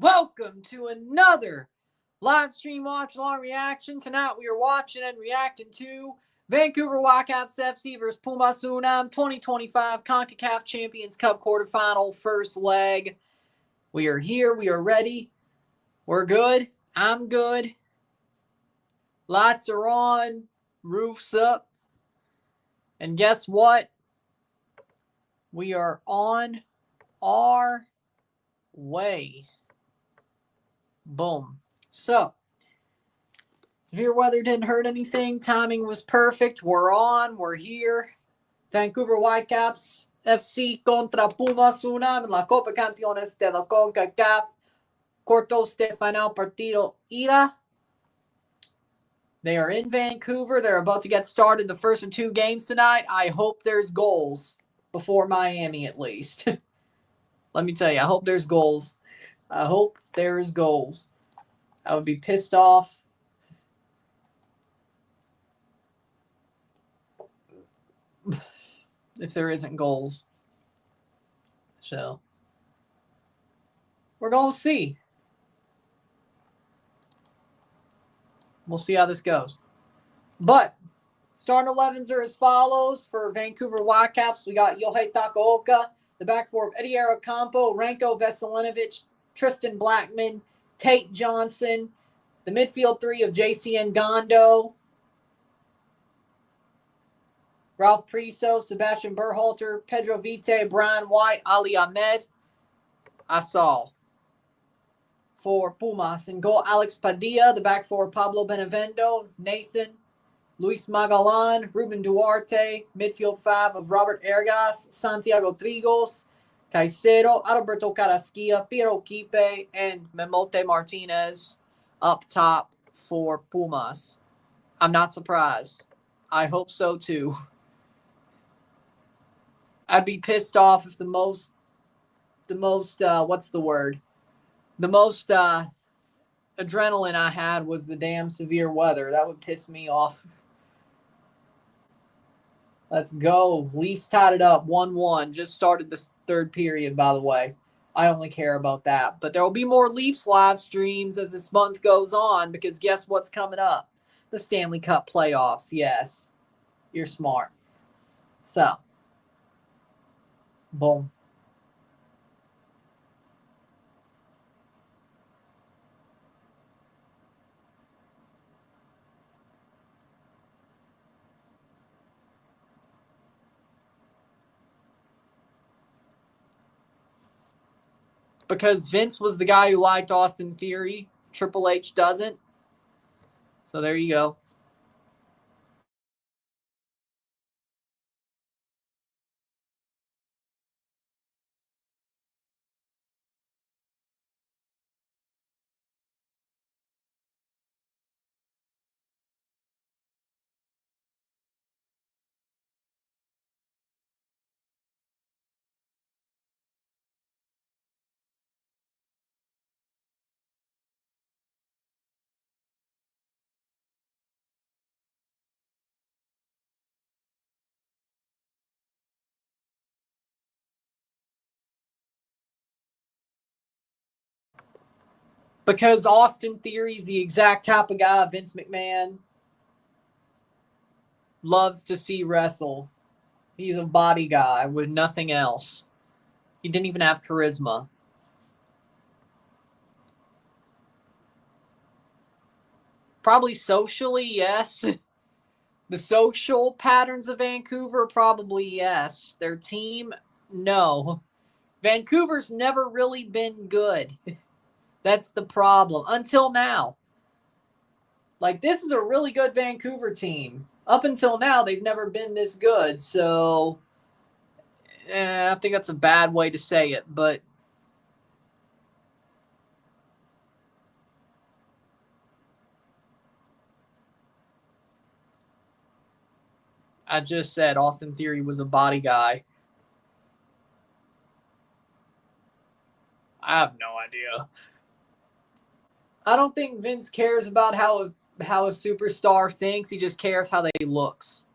Welcome to another live stream watch-along reaction. Tonight we are watching and reacting to Vancouver Whitecaps FC versus Pumas UNAM 2025 CONCACAF Champions Cup quarterfinal first leg. We are here. We are ready. We're good. I'm good. Lights are on. Roof's up. And guess what? We are on our way. Boom. So, severe weather didn't hurt anything. Timing was perfect. We're on. We're here. Vancouver Whitecaps FC contra Pumas UNAM en la Concachampions de la CONCACAF. Cuartos de final partido ida. They are in Vancouver. They're about to get started the first of two games tonight. I hope there's goals before Miami at least. Let me tell you, I hope there's goals. I hope there's goals. I would be pissed off if there isn't goals. So, we're going to see. We'll see how this goes. But, starting 11s are as follows. For Vancouver Whitecaps, we got Yohei Takaoka. The back four of Eddie Arocampo, Ranko Veselinovic, Tristan Blackman, Tate Johnson. The midfield three of JCN Gondo, Ralph Priso, Sebastian Berhalter, Pedro Vite, Brian White, Ali Ahmed. I saw. For Pumas. In goal, Alex Padilla. The back four, Pablo Benevendo, Nathan, Luis Magalan, Ruben Duarte. Midfield five of Robert Ergas, Santiago Trigos, Caicedo, Alberto Carrasquilla, Piero Quipe, and Memote Martinez up top for Pumas. I'm not surprised. I hope so too. I'd be pissed off if the most what's the word? The most adrenaline I had was the damn severe weather. That would piss me off. Let's go. Leafs tied it up 1-1. Just started this third period, by the way. I only care about that. But there will be more Leafs live streams as this month goes on because guess what's coming up? The Stanley Cup playoffs. Yes. You're smart. So. Boom. Because Vince was the guy who liked Austin Theory. Triple H doesn't. So there you go. Because Austin Theory's the exact type of guy Vince McMahon loves to see wrestle. He's a body guy with nothing else. He didn't even have charisma. Probably socially, yes. The social patterns of Vancouver, probably yes. Their team, no. Vancouver's never really been good. That's the problem. Until now. Like, this is a really good Vancouver team. Up until now, they've never been this good. So, I think that's a bad way to say it. But I just said Austin Theory was a body guy. I have no idea. I don't think Vince cares about how a superstar thinks. He just cares how they looks.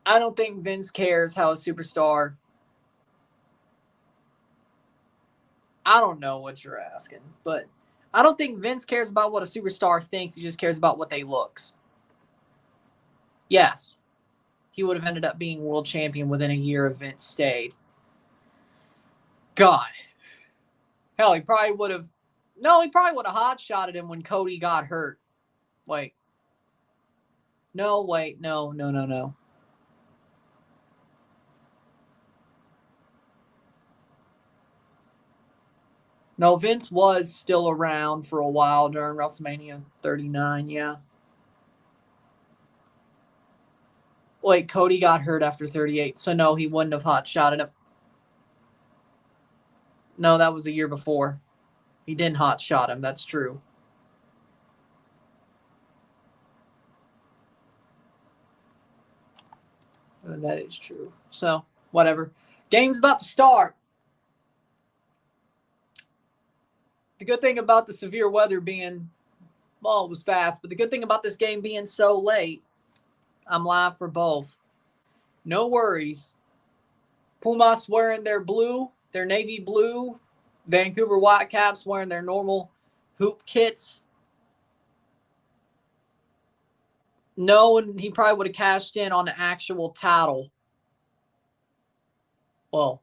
I don't think Vince cares how a superstar I don't know what you're asking, but I don't think Vince cares about what a superstar thinks. He just cares about what they looks. Yes, he would have ended up being world champion within a year if Vince stayed. God. Hell, he probably would have. No, he probably would have hot-shotted him when Cody got hurt. Wait. No, wait. No. No, Vince was still around for a while during WrestleMania 39, yeah. Wait, Cody got hurt after 38, so no, he wouldn't have hot-shotted him. No, that was a year before. He didn't hot-shot him, that's true. That is true. So, whatever. Game's about to start. The good thing about the severe weather being, well, it was fast, but the good thing about this game being so late, I'm live for both. No worries. Pumas wearing their blue, their navy blue. Vancouver Whitecaps wearing their normal hoop kits. No, and he probably would have cashed in on the actual title. Well,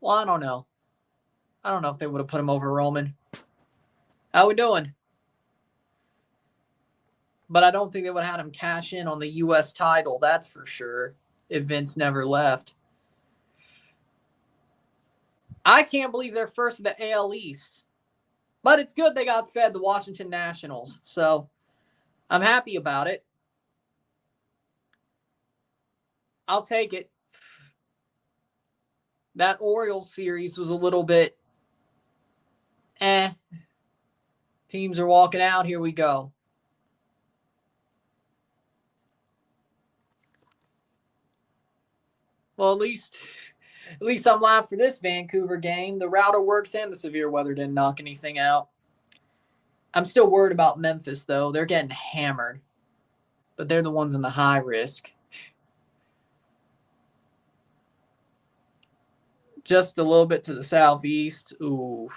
I don't know. I don't know if they would have put him over Roman. How we doing? But I don't think they would have had him cash in on the U.S. title, that's for sure, if Vince never left. I can't believe they're first in the AL East. But it's good they got fed the Washington Nationals, so I'm happy about it. I'll take it. That Orioles series was a little bit Teams are walking out. Here we go. Well, at least I'm live for this Vancouver game. The router works and the severe weather didn't knock anything out. I'm still worried about Memphis, though. They're getting hammered. But they're the ones in the high risk. Just a little bit to the southeast. Ooh.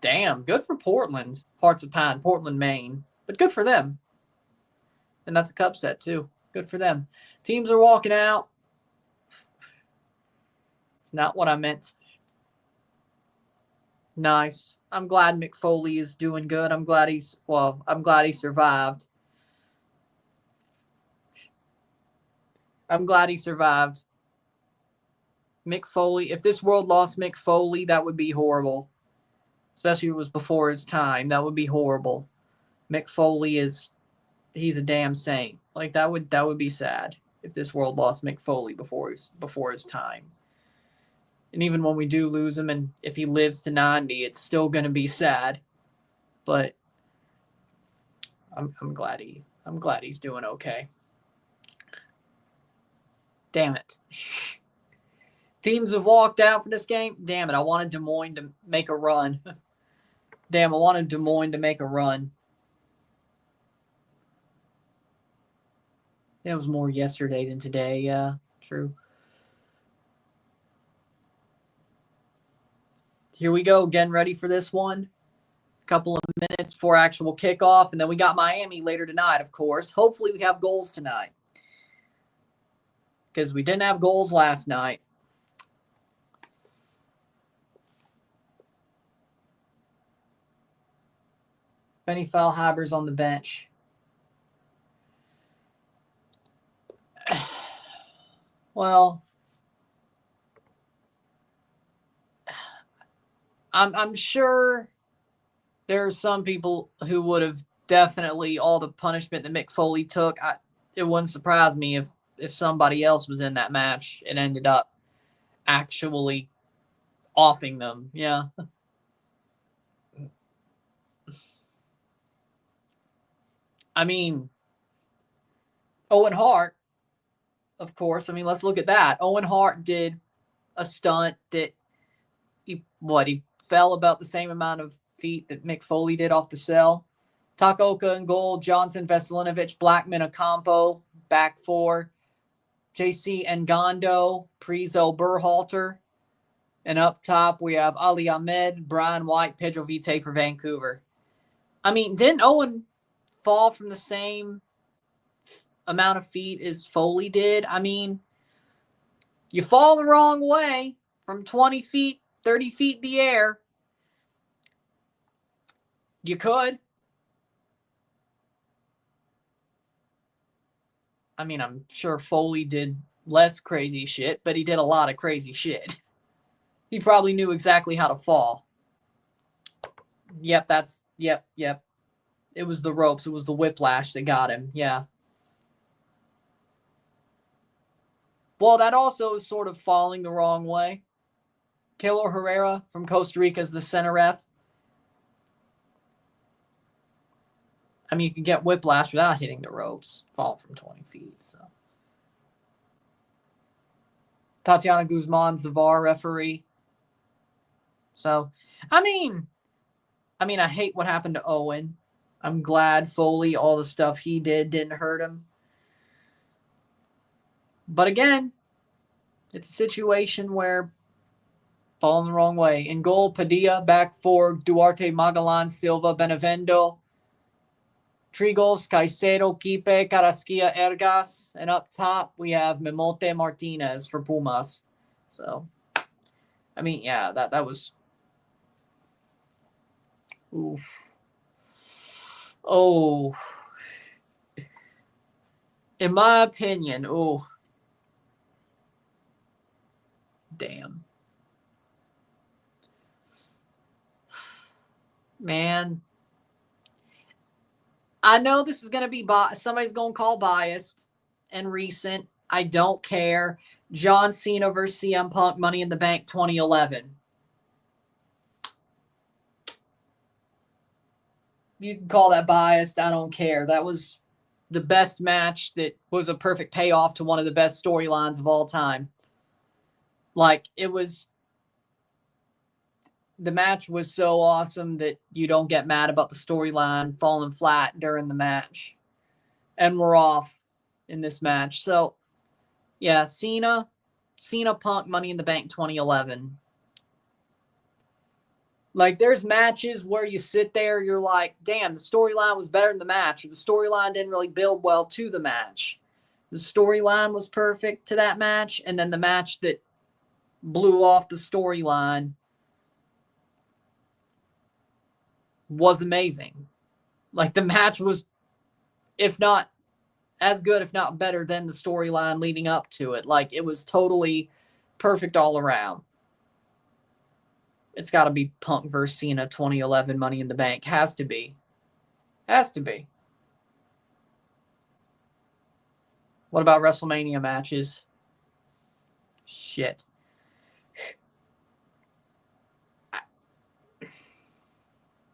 Damn, good for Portland. Hearts of Pine, Portland, Maine. But good for them. And that's a cup set, too. Good for them. Teams are walking out. It's not what I meant. Nice. I'm glad Mick Foley is doing good. I'm glad he survived. I'm glad he survived. Mick Foley, if this world lost Mick Foley, that would be horrible. Especially if it was before his time. That would be horrible. Mick Foley he's a damn saint. Like that would be sad if this world lost Mick Foley before his time. And even when we do lose him, and if he lives to 90, it's still gonna be sad. But I'm glad he's doing okay. Damn it. Teams have walked out for this game. Damn it, I wanted Des Moines to make a run. Damn, I wanted Des Moines to make a run. It was more yesterday than today. Yeah, true. Here we go, getting ready for this one. A couple of minutes before actual kickoff, and then we got Miami later tonight, of course. Hopefully we have goals tonight. Because we didn't have goals last night. Benny Feilhaber's on the bench. Well, I'm sure there are some people who would have definitely all the punishment that Mick Foley took. It wouldn't surprise me if somebody else was in that match and ended up actually offing them. Yeah. I mean, Owen Hart, of course. I mean, let's look at that. Owen Hart did a stunt that he fell about the same amount of feet that Mick Foley did off the cell. Takaoka in goal, Johnson, Veselinovic, Blackman, Ocampo, back four. JC Ngondo, Prizo Berhalter. And up top, we have Ali Ahmed, Brian White, Pedro Vite for Vancouver. I mean, didn't Owen fall from the same amount of feet as Foley did? I mean, you fall the wrong way from 20 feet, 30 feet in the air. You could. I mean, I'm sure Foley did less crazy shit, but he did a lot of crazy shit. He probably knew exactly how to fall. Yep. It was the ropes. It was the whiplash that got him. Yeah. Well, that also is sort of falling the wrong way. Kilo Herrera from Costa Rica is the center ref. I mean, you can get whiplash without hitting the ropes, fall from 20 feet. So, Tatiana Guzman's the VAR referee. So, I mean, I hate what happened to Owen. I'm glad Foley, all the stuff he did, didn't hurt him. But again, it's a situation where falling the wrong way. In goal, Padilla, back four, Duarte, Magalan, Silva, Benevendo. Trigos, Caicedo, Kipe, Carrasquilla, Ergas. And up top, we have Mimote Martinez for Pumas. So, I mean, yeah, that was... Oof. Oh. In my opinion, oh. Damn. Man. I know this is going to be somebody's going to call biased and recent. I don't care. John Cena versus CM Punk, Money in the Bank 2011. You can call that biased. I don't care. That was the best match that was a perfect payoff to one of the best storylines of all time. Like, it was... The match was so awesome that you don't get mad about the storyline falling flat during the match. And we're off in this match. So, yeah, Cena Punk, Money in the Bank 2011. Like, there's matches where you sit there, you're like, damn, the storyline was better than the match, or the storyline didn't really build well to the match. The storyline was perfect to that match, and then the match that blew off the storyline was amazing. Like, the match was, if not as good, if not better than the storyline leading up to it. Like, it was totally perfect all around. It's got to be Punk versus Cena 2011 Money in the Bank. Has to be. Has to be. What about WrestleMania matches? Shit.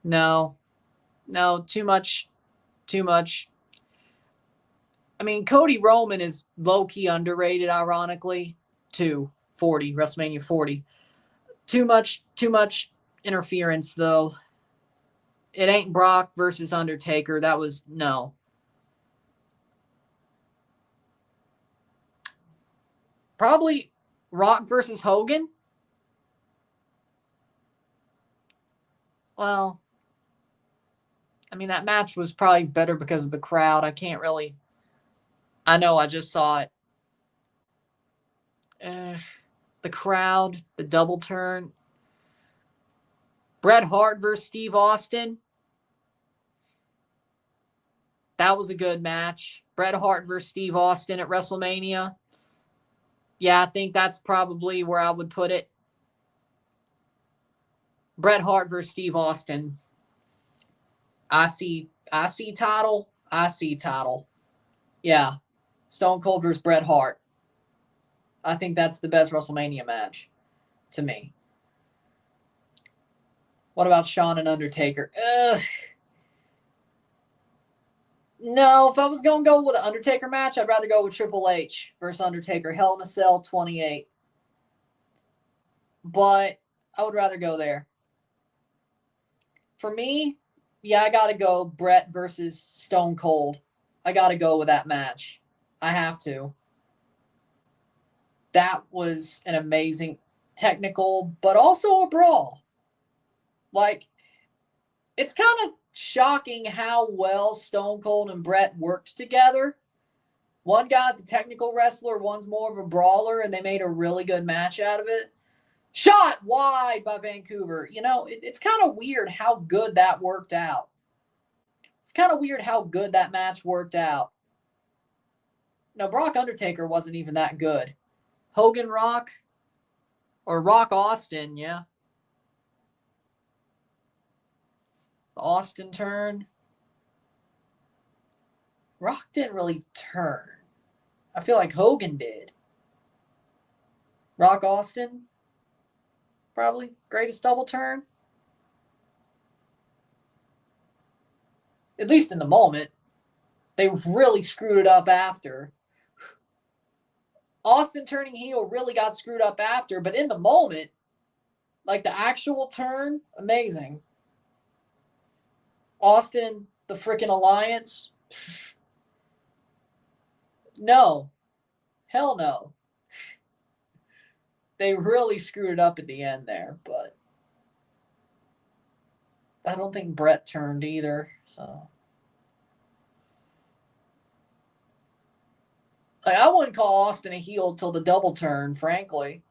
No, too much. I mean, Cody Roman is low-key underrated, ironically, to 40, WrestleMania 40. Too much interference, though. It ain't Brock versus Undertaker. That was, no. Probably Rock versus Hogan. Well, I mean, that match was probably better because of the crowd. I can't really... I know, I just saw it. The crowd, the double turn. Bret Hart versus Steve Austin. That was a good match. Bret Hart versus Steve Austin at WrestleMania. Yeah, I think that's probably where I would put it. Bret Hart versus Steve Austin. IC title. Yeah. Stone Cold versus Bret Hart. I think that's the best WrestleMania match to me. What about Shawn and Undertaker? No, if I was going to go with an Undertaker match, I'd rather go with Triple H versus Undertaker. Hell in a Cell 28. But I would rather go there. For me, yeah, I got to go Bret versus Stone Cold. I got to go with that match. I have to. that was an amazing technical, but also a brawl. Like, it's kind of shocking how well Stone Cold and Brett worked together. One guy's a technical wrestler, one's more of a brawler, and they made a really good match out of it. Shot wide by Vancouver. You know, it's kind of weird how good that worked out. It's kind of weird how good that match worked out. No, Brock Undertaker wasn't even that good. Hogan Rock or Rock Austin, yeah. The Austin turn. Rock didn't really turn. I feel like Hogan did. Rock Austin, probably greatest double turn. At least in the moment. They really screwed it up after. Austin turning heel really got screwed up after, but in the moment, like the actual turn, amazing. Austin, the freaking Alliance. No. Hell no. They really screwed it up at the end there, but I don't think Brett turned either, so. Like, I wouldn't call Austin a heel till the double turn, frankly.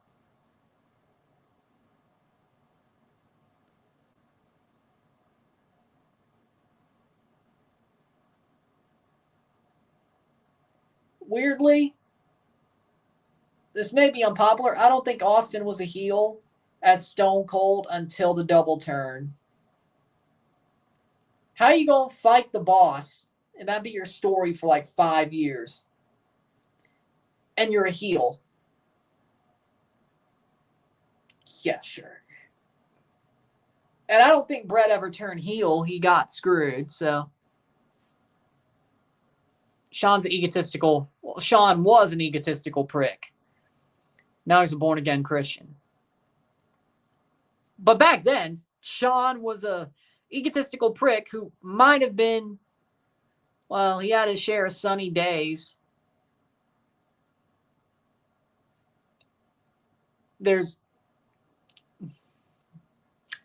Weirdly, this may be unpopular. I don't think Austin was a heel as Stone Cold until the double turn. How you going to fight the boss, and that be your story for like 5 years, and you're a heel? Yeah, sure. And I don't think Brett ever turned heel. He got screwed, so. Sean was an egotistical prick. Now he's a born-again Christian. But back then, Sean was a egotistical prick who might have been, well, he had his share of sunny days.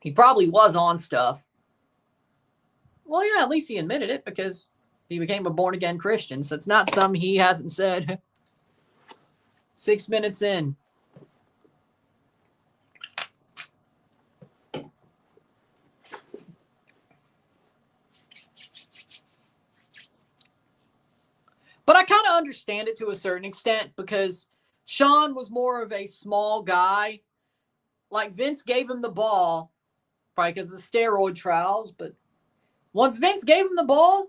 He probably was on stuff. Well, yeah, at least he admitted it because he became a born-again Christian. So it's not something he hasn't said 6 minutes in. But I kind of understand it to a certain extent because Sean was more of a small guy. Like, Vince gave him the ball, probably because of the steroid trials, but once Vince gave him the ball,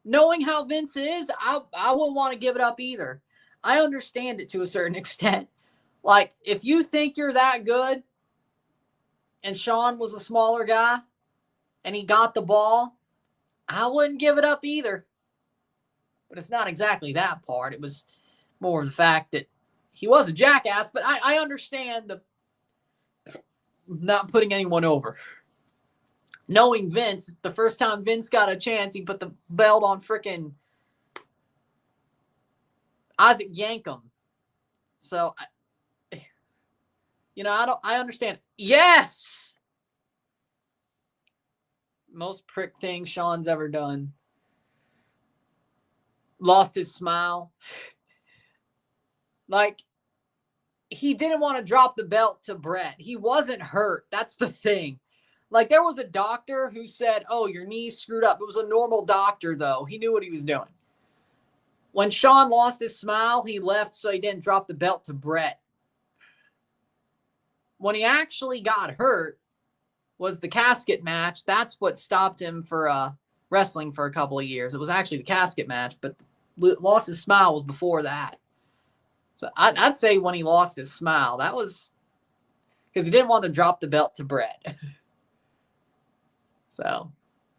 knowing how Vince is, I wouldn't want to give it up either. I understand it to a certain extent. Like, if you think you're that good, and Sean was a smaller guy, and he got the ball, I wouldn't give it up either. But it's not exactly that part. It was more of the fact that he was a jackass, but I understand the not putting anyone over. Knowing Vince, the first time Vince got a chance, he put the belt on frickin' Isaac Yankem. So, I understand. Yes! Most prick thing Sean's ever done. Lost his smile. Like, he didn't want to drop the belt to Brett. He wasn't hurt. That's the thing. Like, there was a doctor who said, oh, your knee's screwed up. It was a normal doctor, though. He knew what he was doing. When Sean lost his smile, he left so he didn't drop the belt to Brett. When he actually got hurt was the casket match. That's what stopped him for wrestling for a couple of years. It was actually the casket match, but lost his smile was before that. So I'd say when he lost his smile, that was because he didn't want to drop the belt to Brett. So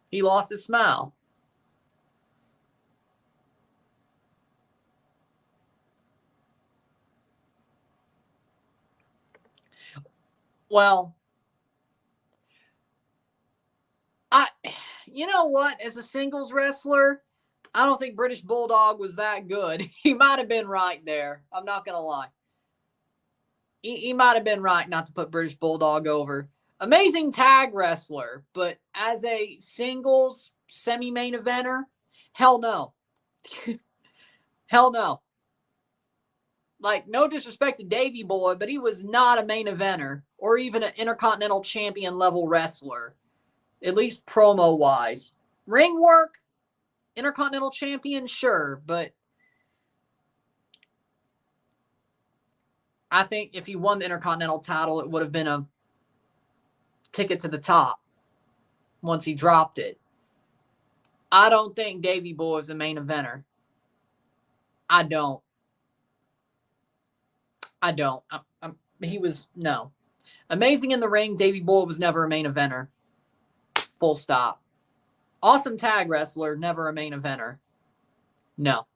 he lost his smile. Well, you know what? As a singles wrestler, I don't think British Bulldog was that good. He might have been right there. I'm not going to lie. he might have been right not to put British Bulldog over. Amazing tag wrestler, but as a singles semi-main eventer, hell no. Hell no. Like, no disrespect to Davey Boy, but he was not a main eventer or even an Intercontinental Champion level wrestler, at least promo-wise. Ring work, Intercontinental Champion, sure, but I think if he won the Intercontinental title, it would have been a ticket to the top once he dropped it. I don't think Davey Boy is a main eventer. I don't. He was, no. Amazing in the ring, Davey Boy was never a main eventer. Full stop. Awesome tag wrestler, never a main eventer. No.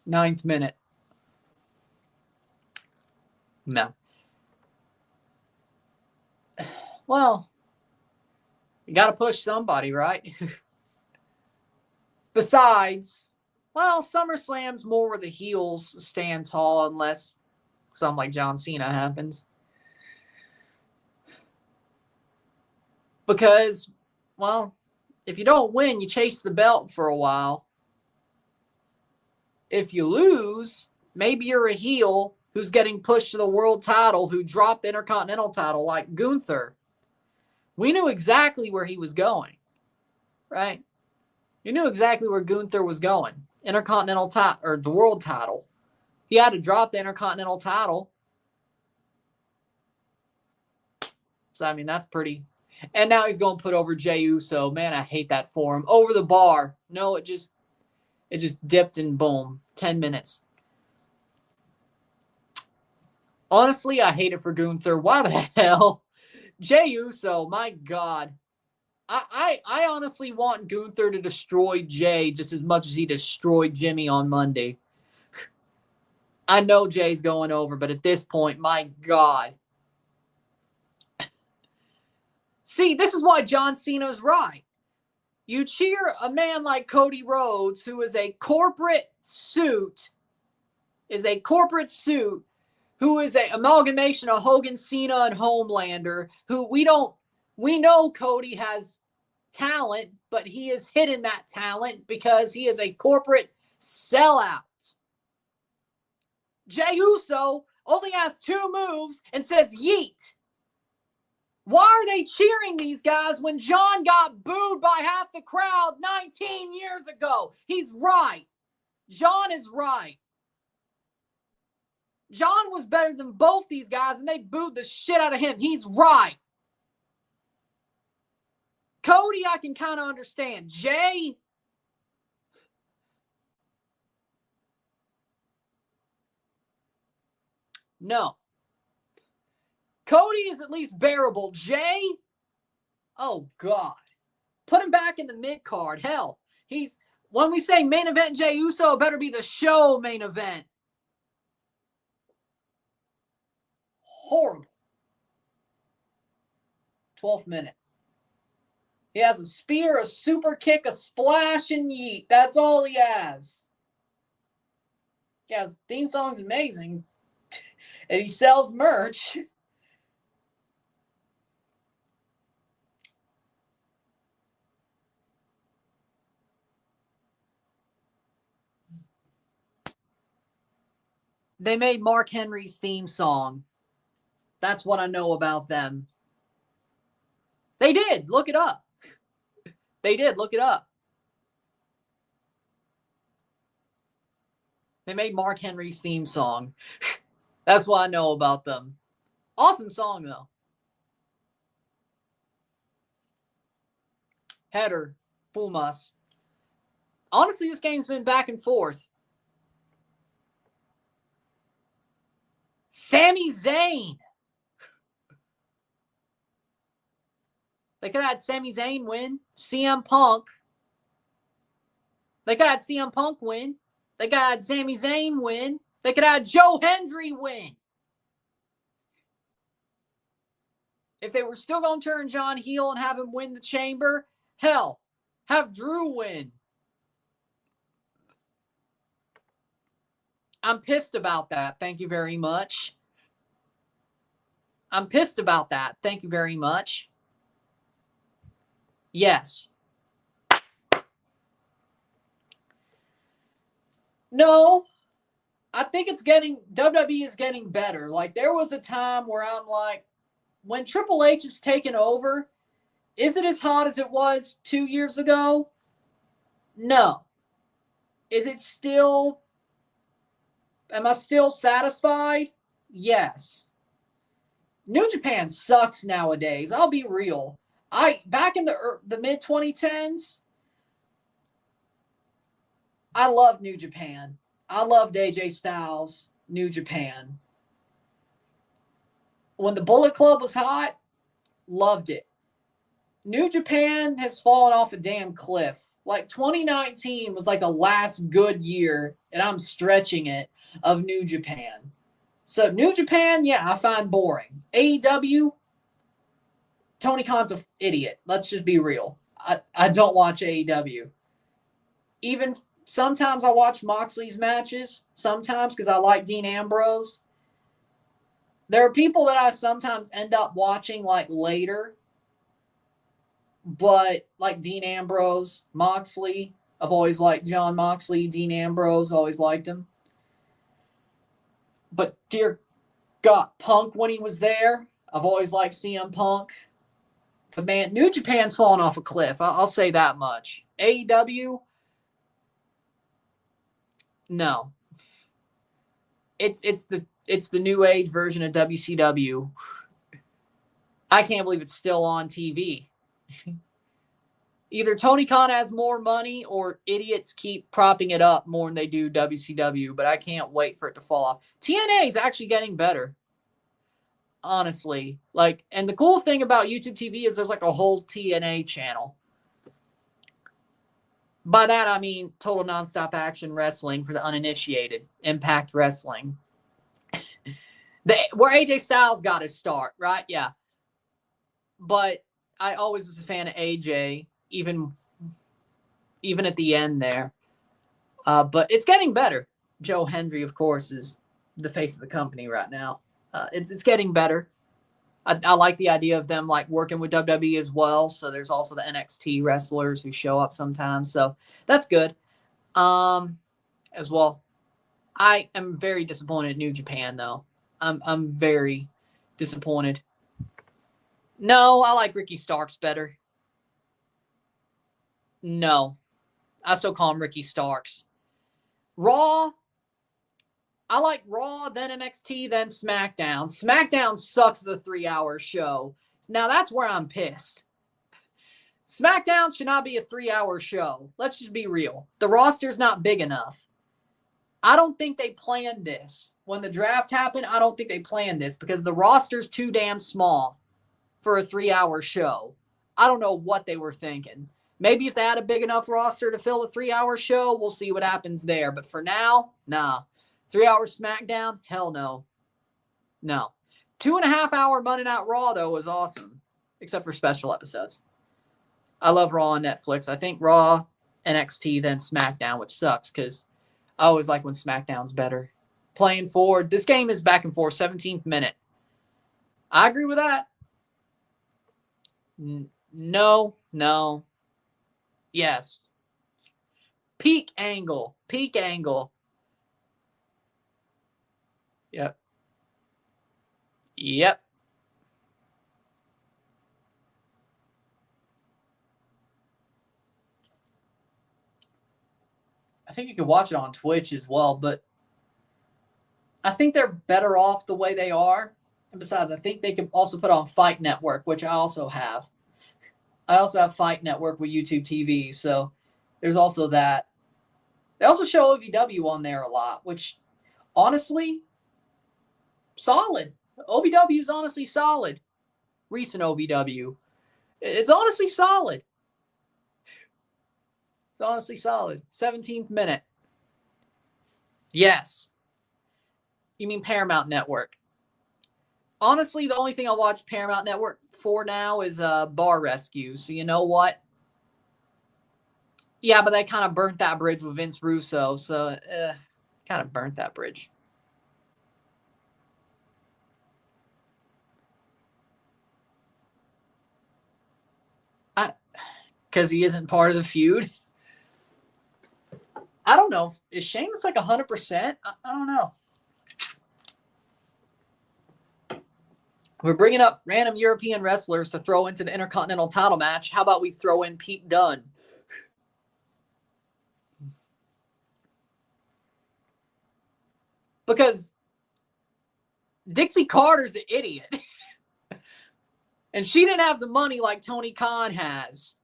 9th minute. No. Well, you got to push somebody, right? Besides, well, SummerSlam's more where the heels stand tall unless something like John Cena happens. Because, well, if you don't win, you chase the belt for a while. If you lose, maybe you're a heel who's getting pushed to the world title, who dropped the Intercontinental title like Gunther. We knew exactly where he was going, right? You knew exactly where Gunther was going. Intercontinental title, or the world title. He had to drop the Intercontinental title. So, I mean, that's pretty. And now he's going to put over Jey Uso. Man, I hate that for him. Over the bar. No, it just dipped and boom. 10 minutes. Honestly, I hate it for Gunther. Why the hell? Jey Uso, my God. I honestly want Gunther to destroy Jey just as much as he destroyed Jimmy on Monday. I know Jay's going over, but at this point, my God. See, this is why John Cena's right. You cheer a man like Cody Rhodes, who is a corporate suit, who is an amalgamation of Hogan, Cena, and Homelander, who we know Cody has talent, but he is hidden that talent because he is a corporate sellout. Jey Uso only has 2 moves and says yeet. Why are they cheering these guys when John got booed by half the crowd 19 years ago? He's right. John is right. John was better than both these guys, and they booed the shit out of him. He's right. Cody, I can kind of understand. Jey, no. Cody is at least bearable. Jey, oh God. Put him back in the mid-card. Hell, when we say main event Jey Uso, it better be the show main event. Horrible. 12th minute. He has a spear, a super kick, a splash, and yeet. That's all he has. Yeah, his theme song's amazing. And he sells merch. They made Mark Henry's theme song. That's what I know about them. They did. Look it up. They did. Look it up. They made Mark Henry's theme song. That's what I know about them. Awesome song, though. Header, Pumas. Honestly, this game's been back and forth. Sami Zayn. They could have had Sami Zayn win. CM Punk. They could have had CM Punk win. They could have had Sami Zayn win. They could have had Joe Hendry win. If they were still going to turn John heel and have him win the chamber, hell, have Drew win. I'm pissed about that. Thank you very much. I'm pissed about that. Thank you very much. Yes. No, I think WWE is getting better. Like, there was a time where I'm like, when Triple H is taken over, is it as hot as it was 2 years ago? No. Is it still, am I still satisfied? Yes. New Japan sucks nowadays. I'll be real. Back in the mid 2010s, I loved New Japan. I loved AJ Styles, New Japan. When the Bullet Club was hot, loved it. New Japan has fallen off a damn cliff. Like 2019 was like the last good year, and I'm stretching it, of New Japan. So New Japan, yeah, I find boring. AEW, Tony Khan's an idiot. Let's just be real. I don't watch AEW. Even sometimes I watch Moxley's matches, sometimes because I like Dean Ambrose. There are people that I sometimes end up watching like later, but like Dean Ambrose, Moxley. I've always liked John Moxley, Dean Ambrose, always liked him. But dear God, Punk when he was there, I've always liked CM Punk. But man, New Japan's fallen off a cliff. I'll say that much. AEW, no. It's the new age version of WCW. I can't believe it's still on TV. Either Tony Khan has more money or idiots keep propping it up more than they do WCW, but I can't wait for it to fall off. TNA is actually getting better. Honestly. And the cool thing about YouTube TV is there's like a whole TNA channel. By that, I mean Total Nonstop Action Wrestling for the uninitiated. Impact Wrestling. Where AJ Styles got his start, right? Yeah. But I always was a fan of AJ, even at the end there. But it's getting better. Joe Hendry, of course, is the face of the company right now. It's getting better. I like the idea of them like working with WWE as well. So there's also the NXT wrestlers who show up sometimes. So that's good. As well. I am very disappointed in New Japan though. I'm very disappointed. No, I like Ricky Starks better. No. I still call him Ricky Starks. Raw. I like Raw, then NXT, then SmackDown. SmackDown sucks the 3-hour show. Now that's where I'm pissed. SmackDown should not be a 3-hour show. Let's just be real. The roster's not big enough. I don't think they planned this. When the draft happened, I don't think they planned this because the roster's too damn small for a 3-hour show. I don't know what they were thinking. Maybe if they had a big enough roster to fill a 3-hour show, we'll see what happens there. But for now, nah. 3-hour SmackDown? Hell no. No. 2.5-hour Monday Night Raw, though, was awesome. Except for special episodes. I love Raw on Netflix. I think Raw, NXT, then SmackDown, which sucks because I always like when SmackDown's better. Playing forward. This game is back and forth, 17th minute. I agree with that. No. Yes. Peak angle. Yep. I think you could watch it on Twitch as well, but I think they're better off the way they are. And besides, I think they could also put on Fight Network, which I also have. I also have Fight Network with YouTube TV, so there's also that. They also show OVW on there a lot, which honestly, solid. OVW is honestly solid. Recent OVW. It's honestly solid. It's honestly solid. 17th minute. Yes. You mean Paramount Network. Honestly, the only thing I watch Paramount Network for now is Bar Rescue. So you know what? Yeah, but they kind of burnt that bridge with Vince Russo. So Kind of burnt that bridge. Because he isn't part of the feud. I don't know. Is Sheamus like 100%? I don't know. We're bringing up random European wrestlers to throw into the Intercontinental title match. How about we throw in Pete Dunne? Because Dixie Carter's the idiot. And she didn't have the money like Tony Khan has.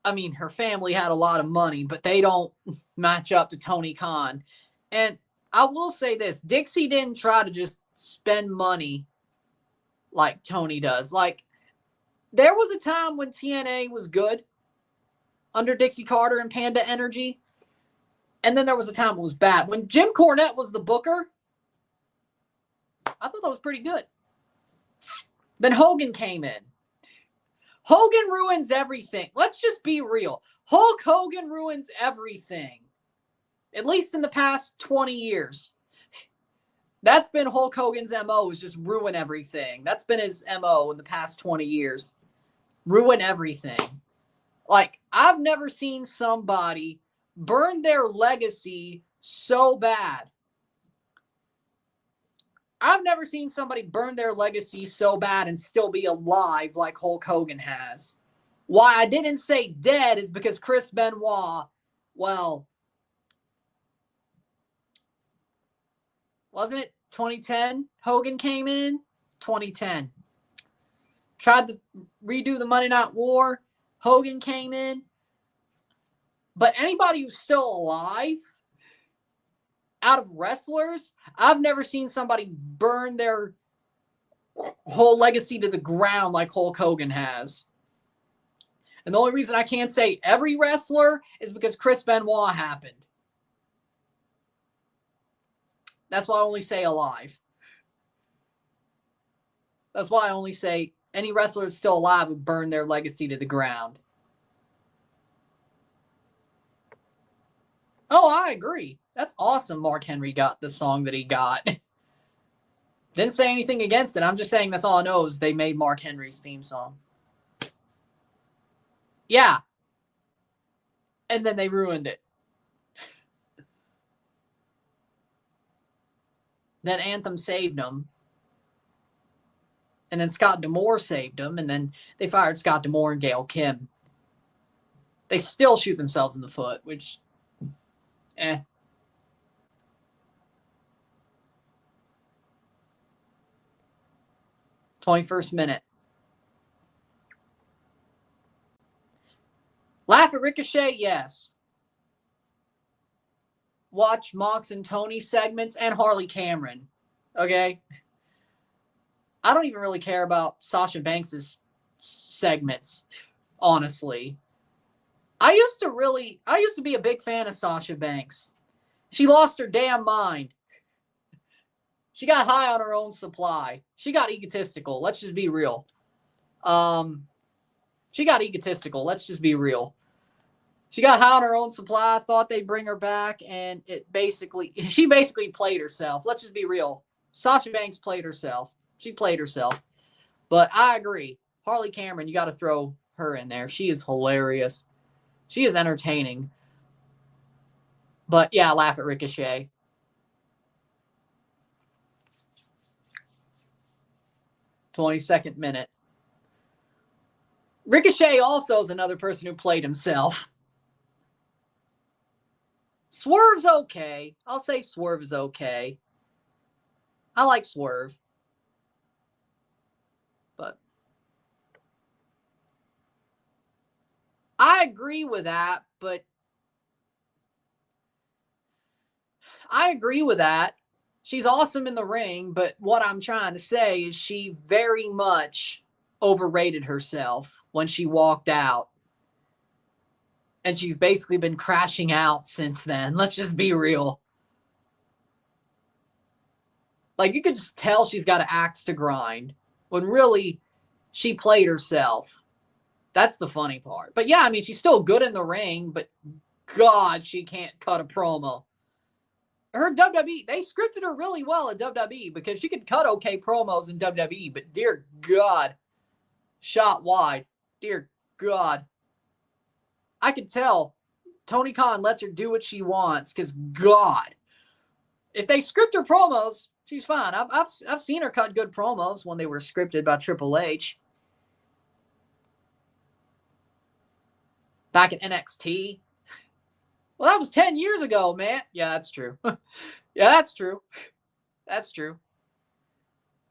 I mean, her family had a lot of money, but they don't match up to Tony Khan. And I will say this, Dixie didn't try to just spend money like Tony does. Like, there was a time when TNA was good under Dixie Carter and Panda Energy. And then there was a time it was bad. When Jim Cornette was the booker, I thought that was pretty good. Then Hogan came in. Hogan ruins everything. Let's just be real. Hulk Hogan ruins everything. At least in the past 20 years. That's been Hulk Hogan's MO, is just ruin everything. That's been his MO in the past 20 years. Ruin everything. Like, I've never seen somebody burn their legacy so bad. I've never seen somebody burn their legacy so bad and still be alive like Hulk Hogan has. Why I didn't say dead is because Chris Benoit, well, wasn't it 2010 Hogan came in? 2010. Tried to redo the Monday Night War. Hogan came in. But anybody who's still alive out of wrestlers, I've never seen somebody burn their whole legacy to the ground like Hulk Hogan has. And the only reason I can't say every wrestler is because Chris Benoit happened. That's why I only say alive. That's why I only say any wrestler that's still alive would burn their legacy to the ground. Oh, I agree. That's awesome Mark Henry got the song that he got. Didn't say anything against it. I'm just saying that's all I know is they made Mark Henry's theme song. Yeah. And then they ruined it. Then Anthem saved them. And then Scott D'Amore saved them. And then they fired Scott D'Amore and Gail Kim. They still shoot themselves in the foot, which, 21st minute. Laugh at Ricochet, yes. Watch Mox and Tony segments and Harley Cameron. Okay? I don't even really care about Sasha Banks' segments, honestly. I used to be a big fan of Sasha Banks. She lost her damn mind. She got high on her own supply. She got egotistical. Let's just be real. She got egotistical. Let's just be real. She got high on her own supply, thought they'd bring her back, and she basically played herself. Let's just be real. Sasha Banks played herself. She played herself. But I agree. Harley Cameron, you got to throw her in there. She is hilarious. She is entertaining. But yeah, laugh at Ricochet. "22nd minute. Ricochet also is another person who played himself. Swerve's okay. I'll say Swerve is okay. I like Swerve. But I agree with that, She's awesome in the ring, but what I'm trying to say is she very much overrated herself when she walked out. And she's basically been crashing out since then. Let's just be real. Like, you could just tell she's got an axe to grind when really she played herself. That's the funny part. But yeah, I mean, she's still good in the ring, but God, she can't cut a promo. Her WWE, they scripted her really well at WWE because she could cut okay promos in WWE, but dear God, shot wide. Dear God. I could tell Tony Khan lets her do what she wants because, God, if they script her promos, she's fine. I've seen her cut good promos when they were scripted by Triple H. Back at NXT. Well, that was 10 years ago, man. Yeah, that's true. Yeah, that's true. That's true.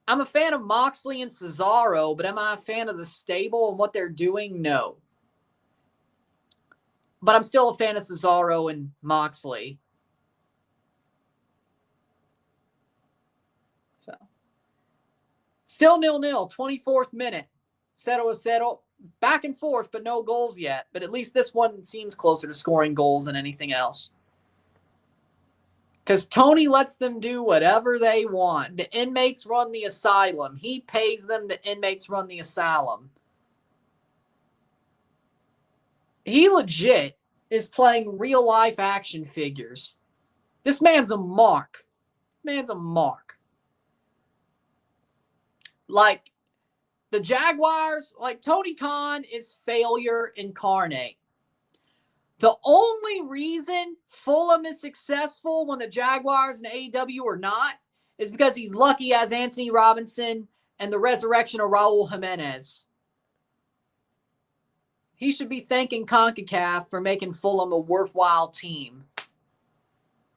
I'm a fan of Moxley and Cesaro, but am I a fan of the stable and what they're doing? No. But I'm still a fan of Cesaro and Moxley. So, still 0-0, 24th minute. Settle. Back and forth, but no goals yet. But at least this one seems closer to scoring goals than anything else. Because Tony lets them do whatever they want. The inmates run the asylum. He pays them. The inmates run the asylum. He legit is playing real-life action figures. This man's a mark. Like, the Jaguars, like Tony Khan is failure incarnate. The only reason Fulham is successful when the Jaguars and AEW are not is because he's lucky as Anthony Robinson and the resurrection of Raul Jimenez. He should be thanking CONCACAF for making Fulham a worthwhile team.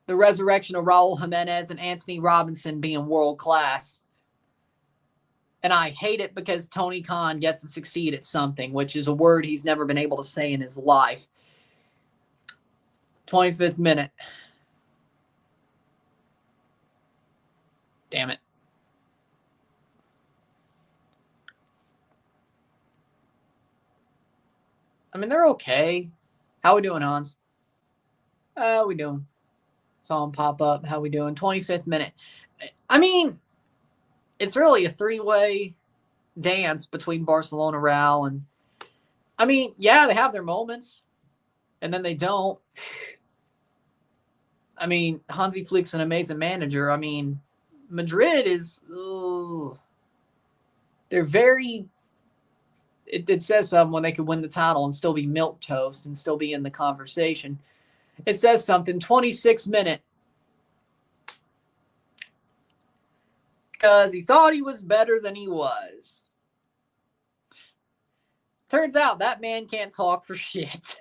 The resurrection of Raul Jimenez and Anthony Robinson being world class. And I hate it because Tony Khan gets to succeed at something, which is a word he's never been able to say in his life. 25th minute. Damn it. I mean, they're okay. How we doing, Hans? How we doing? Saw him pop up. How we doing? 25th minute. I mean, it's really a three-way dance between Barcelona, Real, and I mean, yeah, they have their moments, and then they don't. I mean, Hansi Flick's an amazing manager. I mean, Madrid is, they're very, it says something when they could win the title and still be milquetoast and still be in the conversation. It says something, 26th minute. Because he thought he was better than he was. Turns out that man can't talk for shit.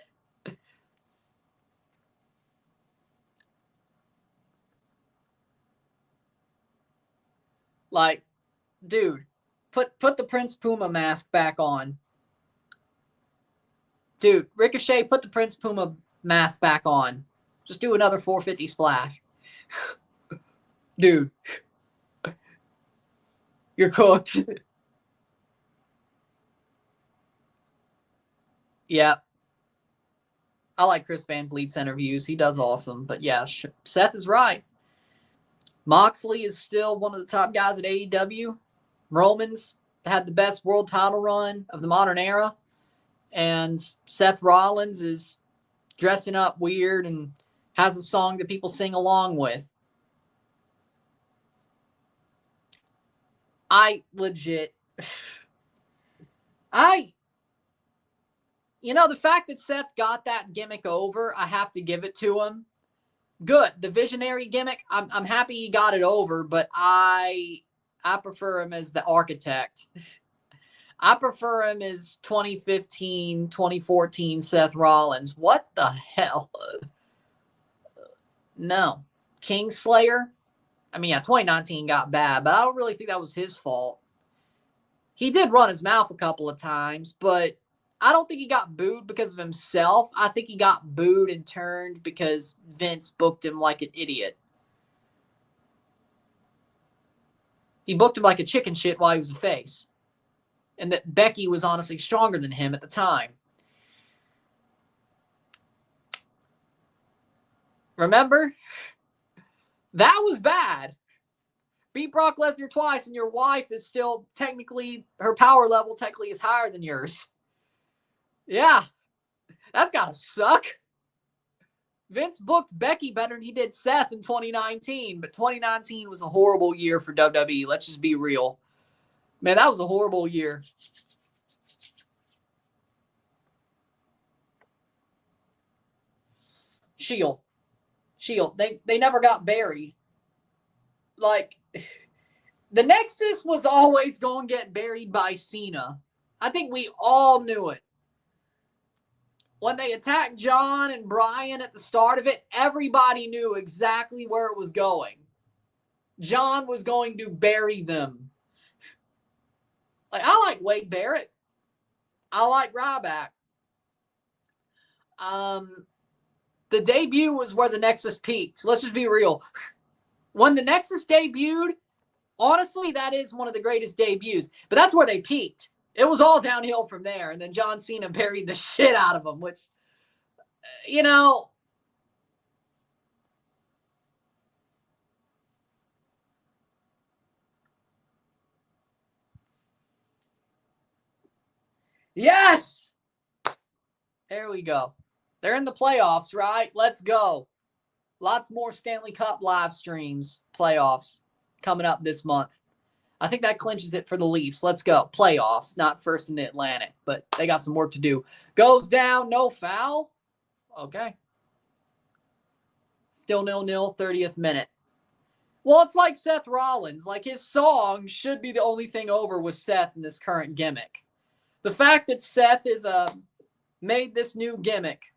Like, dude, put the Prince Puma mask back on. Dude, Ricochet, put the Prince Puma mask back on. Just do another 450 splash. Dude. You're cooked. Yeah. I like Chris Van Vliet's interviews. He does awesome. But yeah, Seth is right. Moxley is still one of the top guys at AEW. Roman's had the best world title run of the modern era. And Seth Rollins is dressing up weird and has a song that people sing along with. I legit... You know, the fact that Seth got that gimmick over, I have to give it to him. Good. The visionary gimmick, I'm happy he got it over, but I prefer him as the architect. I prefer him as 2015, 2014 Seth Rollins. What the hell? No. Kingslayer? I mean, yeah, 2019 got bad, but I don't really think that was his fault. He did run his mouth a couple of times, but I don't think he got booed because of himself. I think he got booed and turned because Vince booked him like an idiot. He booked him like a chicken shit while he was a face. And that Becky was honestly stronger than him at the time. Remember? That was bad. Beat Brock Lesnar twice and your wife is still technically, her power level technically is higher than yours. Yeah. That's gotta suck. Vince booked Becky better than he did Seth in 2019, but 2019 was a horrible year for WWE. Let's just be real. Man, that was a horrible year. Shield. They never got buried. Like, the Nexus was always going to get buried by Cena. I think we all knew it. When they attacked John and Brian at the start of it, everybody knew exactly where it was going. John was going to bury them. Like, I like Wade Barrett. I like Ryback. The debut was where the Nexus peaked. So let's just be real. When the Nexus debuted, honestly, that is one of the greatest debuts. But that's where they peaked. It was all downhill from there. And then John Cena buried the shit out of them, which, you know, yes! There we go. They're in the playoffs, right? Let's go. Lots more Stanley Cup live streams, playoffs coming up this month. I think that clinches it for the Leafs. Let's go. Playoffs, not first in the Atlantic, but they got some work to do. Goes down, no foul. Okay. Still 0-0, 30th minute. Well, it's like Seth Rollins. Like, his song should be the only thing over with Seth in this current gimmick. The fact that Seth is made this new gimmick,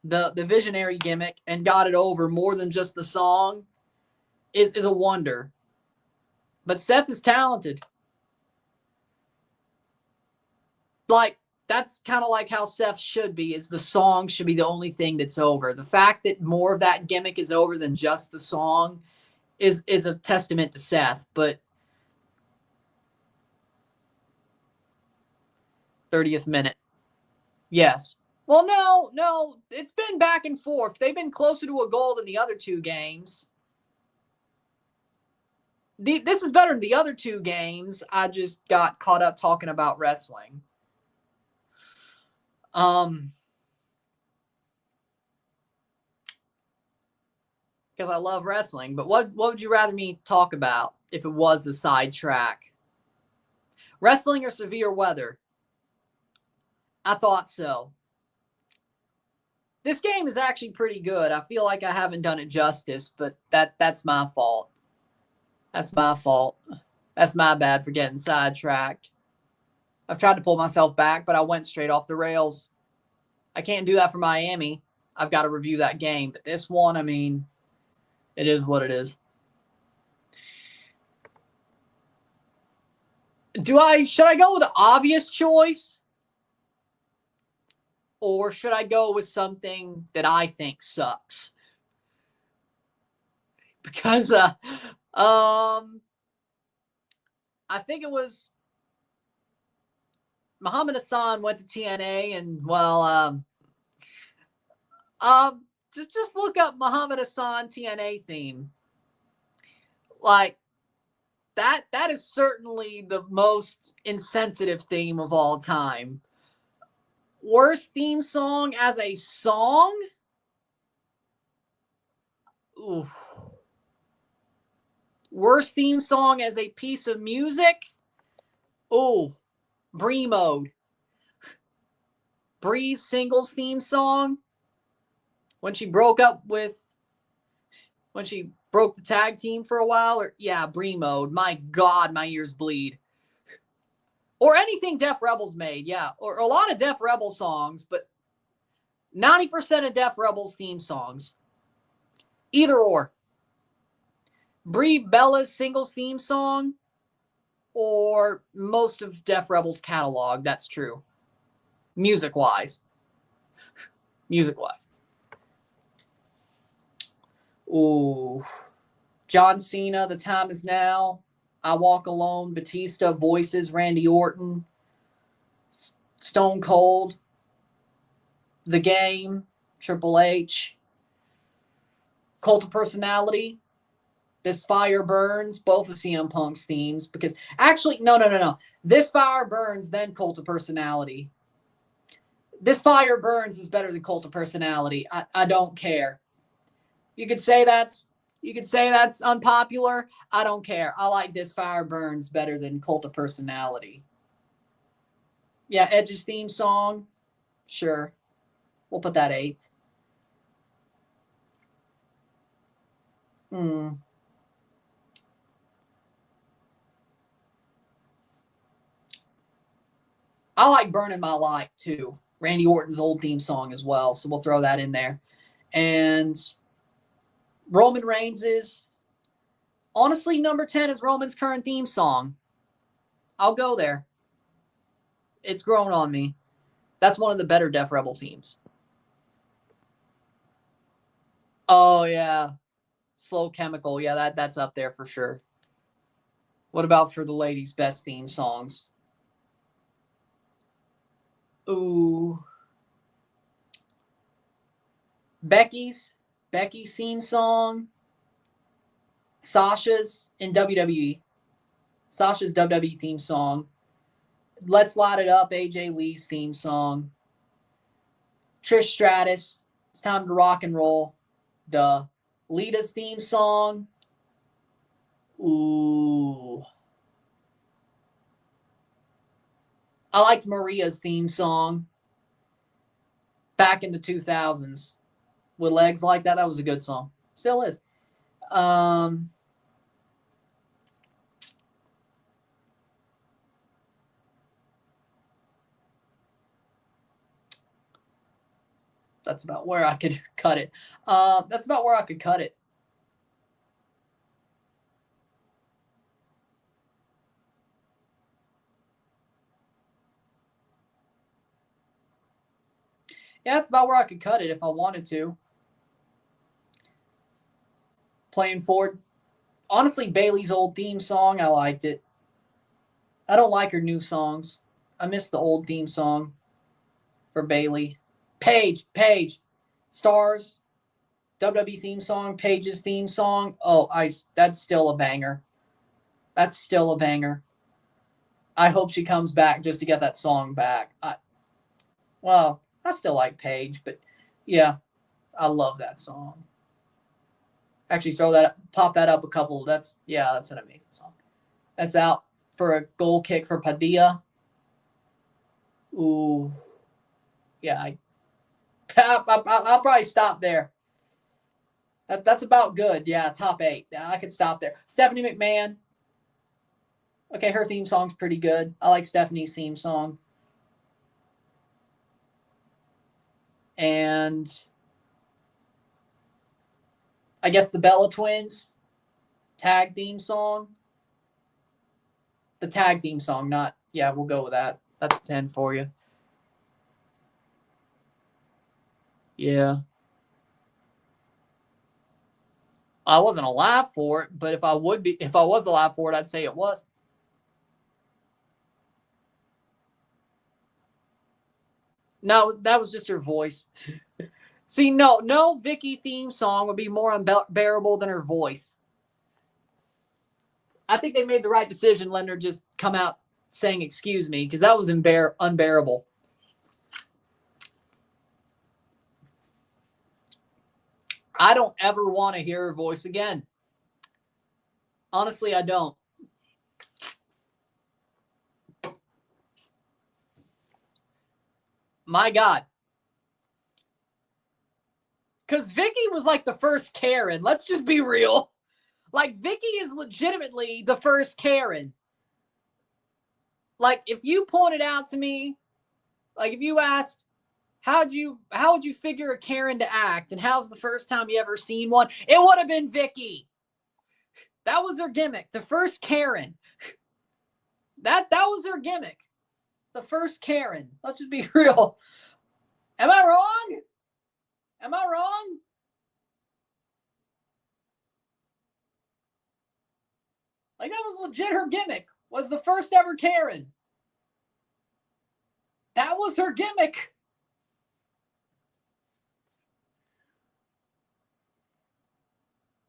the visionary gimmick, and got it over more than just the song is a wonder. But Seth is talented. Like, that's kind of like how Seth should be, is the song should be the only thing that's over. The fact that more of that gimmick is over than just the song is a testament to Seth. But 30th minute. Yes. Well, no. It's been back and forth. They've been closer to a goal than the other two games. This is better than the other two games. I just got caught up talking about wrestling. Because I love wrestling. But what would you rather me talk about if it was a sidetrack? Wrestling or severe weather? I thought so. This game is actually pretty good. I feel like I haven't done it justice, but that's my fault. That's my fault. That's my bad for getting sidetracked. I've tried to pull myself back, but I went straight off the rails. I can't do that for Miami. I've got to review that game. But this one, I mean, it is what it is. Should I go with an obvious choice? Or should I go with something that I think sucks? Because I think it was Muhammad Hassan went to TNA, and well, just look up Muhammad Hassan TNA theme. Like, that is certainly the most insensitive theme of all time. Worst theme song as a song? Ooh. Worst theme song as a piece of music? Ooh. Bree Mode. Bree's singles theme song. When she broke the tag team for a while. Bree Mode. My God, my ears bleed. Or anything Def Rebels made, yeah. Or a lot of Def Rebel songs, but 90% of Def Rebels theme songs. Either or. Brie Bella's singles theme song, or most of Def Rebels' catalog, that's true. Music-wise. Ooh. John Cena, The Time Is Now. I Walk Alone, Batista, Voices, Randy Orton, Stone Cold, The Game, Triple H, Cult of Personality, This Fire Burns, both of CM Punk's themes. Because actually, no. This Fire Burns, then Cult of Personality. This Fire Burns is better than Cult of Personality. I don't care. You could say that's unpopular. I don't care. I like This Fire Burns better than Cult of Personality. Yeah, Edge's theme song. Sure. We'll put that 8th. I like Burning My Light too. Randy Orton's old theme song as well. So we'll throw that in there. And Roman Reigns is, honestly, number 10 is Roman's current theme song. I'll go there. It's grown on me. That's one of the better Def Rebel themes. Oh, yeah. Slow Chemical. Yeah, that's up there for sure. What about for the ladies' best theme songs? Ooh. Becky's theme song. Sasha's in WWE. Sasha's WWE theme song. Let's Light It Up, AJ Lee's theme song. Trish Stratus, It's Time to Rock and Roll. The Lita's theme song. Ooh. I liked Maria's theme song back in the 2000s. With Legs Like That, that was a good song. Still is. That's about where I could cut it. That's about where I could cut it. Yeah, that's about where I could cut it if I wanted to. Playing forward. Honestly, Bailey's old theme song, I liked it. I don't like her new songs. I miss the old theme song for Bailey. Paige. Stars. WWE theme song. Paige's theme song. Oh, that's still a banger. That's still a banger. I hope she comes back just to get that song back. I still like Paige, but yeah, I love that song. Actually, pop that up a couple. That's an amazing song. That's out for a goal kick for Padilla. Ooh, yeah. I'll probably stop there. That's about good. Yeah, top 8. Yeah, I could stop there. Stephanie McMahon. Okay, her theme song's pretty good. I like Stephanie's theme song. And I guess the Bella Twins tag theme song. The tag theme song, we'll go with that. That's a 10 for you. Yeah. I wasn't alive for it, but if I was alive for it, I'd say it was. No, that was just her voice. See, no Vicky theme song would be more unbearable than her voice. I think they made the right decision letting her just come out saying excuse me, because that was unbearable. I don't ever want to hear her voice again. Honestly, I don't. My God. Because Vicky was like the first Karen. Let's just be real. Like, Vicky is legitimately the first Karen. Like, if you pointed out to me, like if you asked, how would you figure a Karen to act, and how's the first time you ever seen one? It would have been Vicky. That was her gimmick. The first Karen. That was her gimmick. The first Karen. Let's just be real. Am I wrong? Am I wrong? Like, that was legit her gimmick. Was the first ever Karen. That was her gimmick.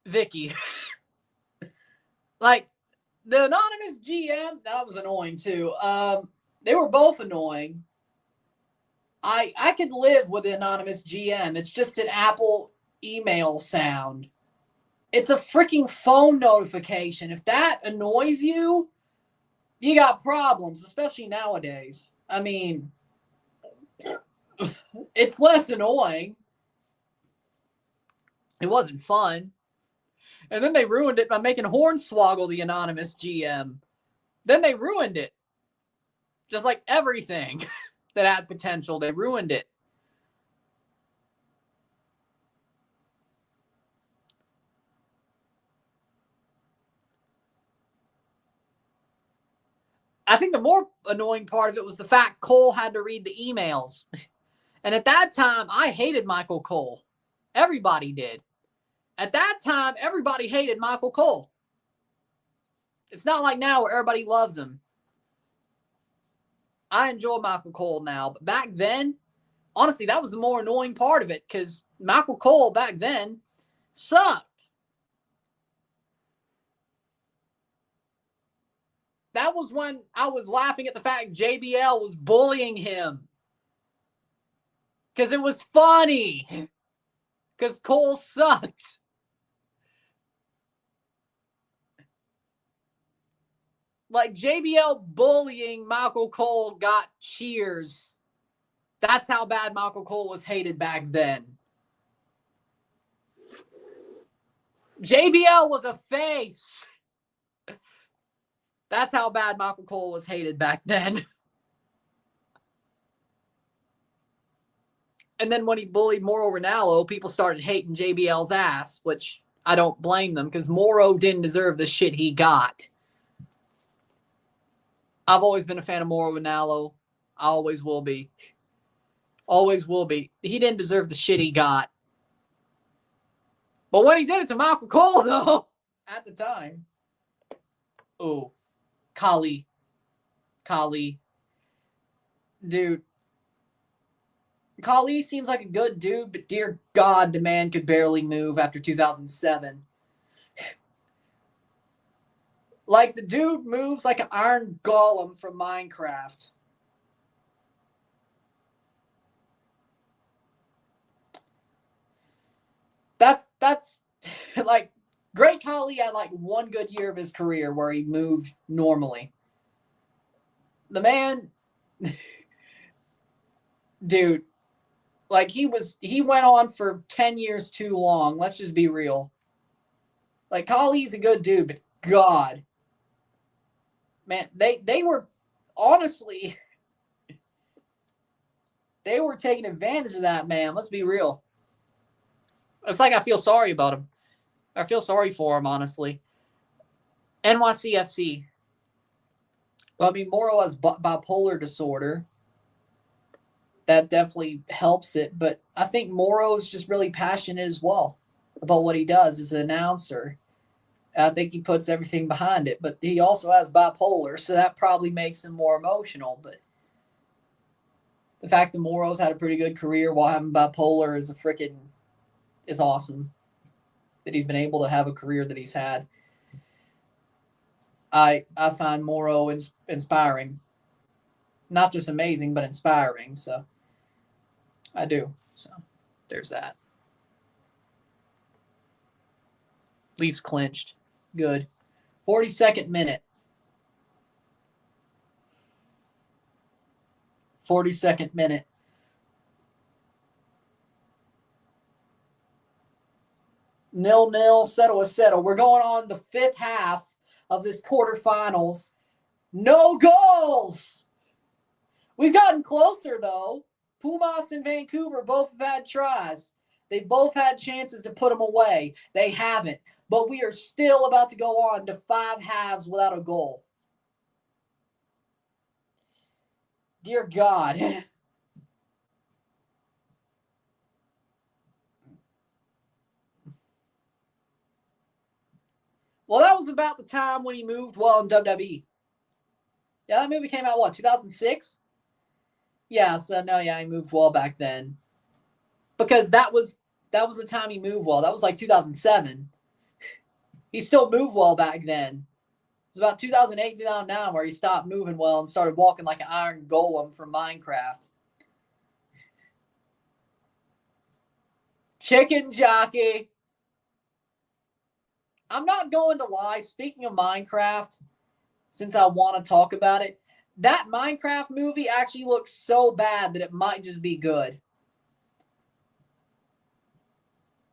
Vicky. Like, the anonymous GM, that was annoying too. They were both annoying. I could live with an anonymous GM. It's just an Apple email sound. It's a freaking phone notification. If that annoys you, you got problems, especially nowadays. I mean, it's less annoying. It wasn't fun. And then they ruined it by making Hornswoggle the anonymous GM. Then they ruined it. Just like everything that had potential, they ruined it. I think the more annoying part of it was the fact Cole had to read the emails. And at that time, I hated Michael Cole. Everybody did. At that time, everybody hated Michael Cole. It's not like now where everybody loves him. I enjoy Michael Cole now, but back then, honestly, that was the more annoying part of it because Michael Cole back then sucked. That was when I was laughing at the fact JBL was bullying him because it was funny because Cole sucked. Like JBL bullying Michael Cole got cheers. That's how bad Michael Cole was hated back then. JBL was a face. That's how bad Michael Cole was hated back then. And then when he bullied Mauro Ranallo, people started hating JBL's ass, which I don't blame them because Mauro didn't deserve the shit he got. I've always been a fan of Mauro Ranallo. I always will be. Always will be. He didn't deserve the shit he got. But when he did it to Michael Cole, though, at the time, oh, Kali. Dude. Kali seems like a good dude, but dear God, the man could barely move after 2007. Like, the dude moves like an iron golem from Minecraft. That's like, Great Khali had like one good year of his career where he moved normally. The man, dude, like he went on for 10 years too long. Let's just be real. Like, Khali's a good dude, but God, man, they were honestly, they were taking advantage of that man. Let's be real. It's like I feel sorry about him. I feel sorry for him, honestly. NYCFC. Well, I mean, Mauro has bipolar disorder. That definitely helps it. But I think Mauro's just really passionate as well about what he does as an announcer. I think he puts everything behind it. But he also has bipolar, so that probably makes him more emotional. But the fact that Mauro's had a pretty good career while having bipolar is awesome. That he's been able to have a career that he's had. I find Mauro inspiring. Not just amazing, but inspiring. So I do. So there's that. Leafs clinched. Good. 42nd minute. 42nd minute. Nil-nil, settle. We're going on the fifth half of this quarterfinals. No goals! We've gotten closer, though. Pumas and Vancouver both have had tries. They've both had chances to put them away. They haven't. But we are still about to go on to 5 halves without a goal. Dear God. Well, that was about the time when he moved well in WWE. Yeah, that movie came out, what, 2006? Yeah, so no, yeah, he moved well back then. Because that was the time he moved well. That was like 2007. He still moved well back then. It was about 2008, 2009 where he stopped moving well and started walking like an iron golem from Minecraft. Chicken jockey. I'm not going to lie. Speaking of Minecraft, since I want to talk about it, that Minecraft movie actually looks so bad that it might just be good.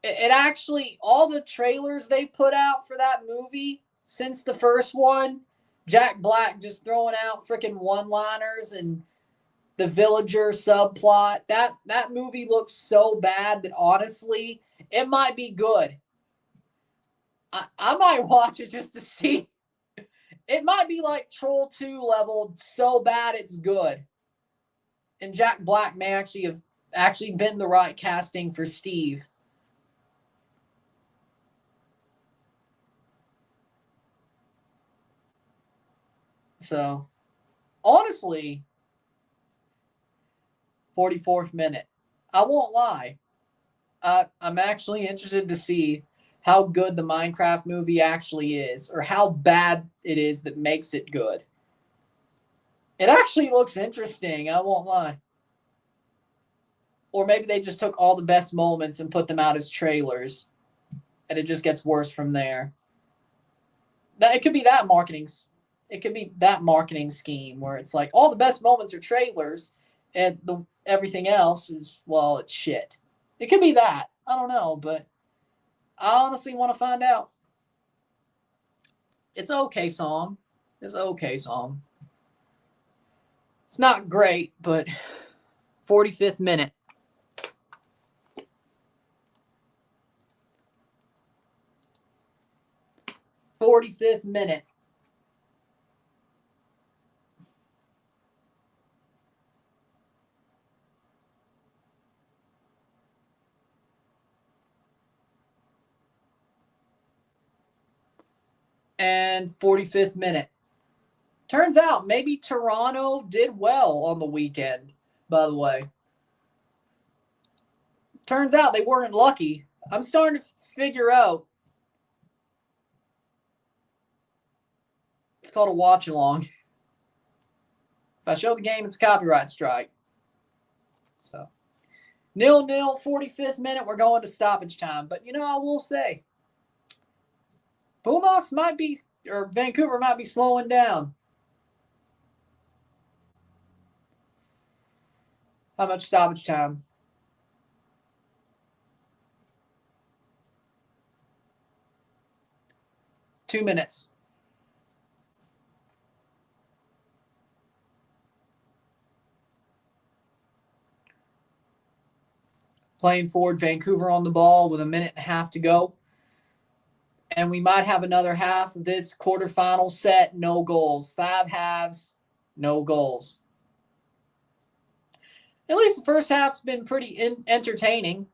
It actually, all the trailers they put out for that movie since the first one, Jack Black just throwing out freaking one-liners and the villager subplot. That movie looks so bad that honestly, it might be good. I might watch it just to see. It might be like Troll 2 level, so bad it's good. And Jack Black may actually have been the right casting for Steve. So, honestly, 44th minute. I won't lie. I'm actually interested to see how good the Minecraft movie actually is, or how bad it is that makes it good. It actually looks interesting, I won't lie. Or maybe they just took all the best moments and put them out as trailers, and it just gets worse from there. It could be that marketing scheme where it's like all the best moments are trailers, and everything else is, well, it's shit. It could be that. I don't know, but I honestly want to find out. It's an okay song. It's an okay song. It's not great, but 45th minute. "45th minute. And 45th minute. Turns out maybe Toronto did well on the weekend, by the way. Turns out they weren't lucky. I'm starting to figure out. It's called a watch-along. If I show the game, it's a copyright strike. So, 0-0, 45th minute. We're going to stoppage time. But, I will say, Pumas might be, or Vancouver might be slowing down. How much stoppage time? Two minutes. Playing forward, Vancouver on the ball with a minute and a half to go. And we might have another half of this quarterfinal set, no goals. 5 halves, no goals. At least the first half's been pretty entertaining.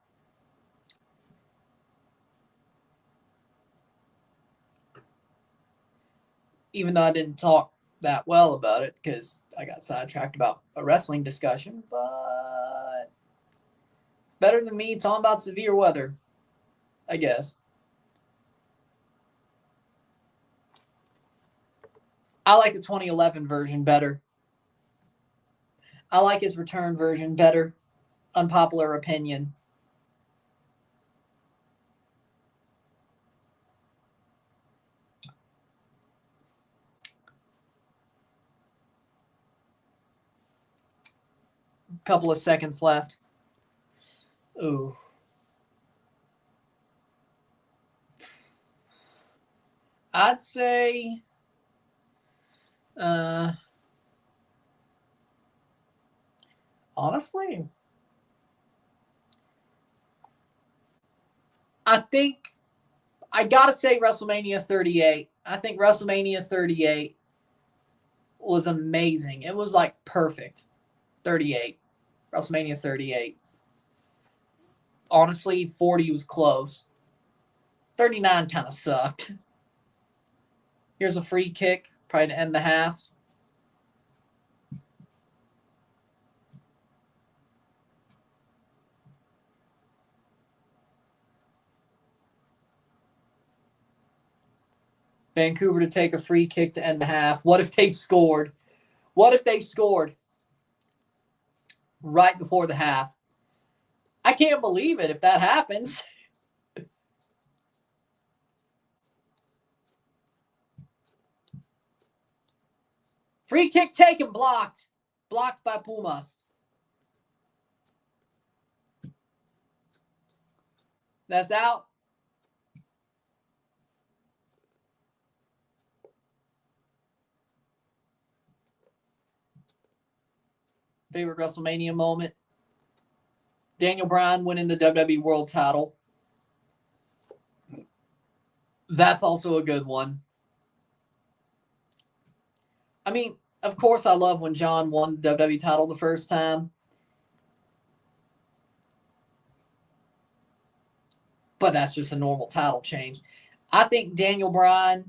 Even though I didn't talk that well about it because I got sidetracked about a wrestling discussion. But it's better than me talking about severe weather, I guess. I like the 2011 version better. I like his return version better. Unpopular opinion. Couple of seconds left. Ooh. I'd say honestly, I think I gotta say WrestleMania 38. I think WrestleMania 38 was amazing. It was like perfect. 38. WrestleMania 38. Honestly, 40 was close. 39 kind of sucked. Here's a free kick, probably to end the half. Vancouver to take a free kick to end the half. What if they scored? What if they scored right before the half? I can't believe it if that happens. Free kick taken, blocked. Blocked by Pumas. That's out. Favorite WrestleMania moment? Daniel Bryan winning the WWE World title. That's also a good one. I mean, of course, I love when John won the WWE title the first time. But that's just a normal title change. I think Daniel Bryan,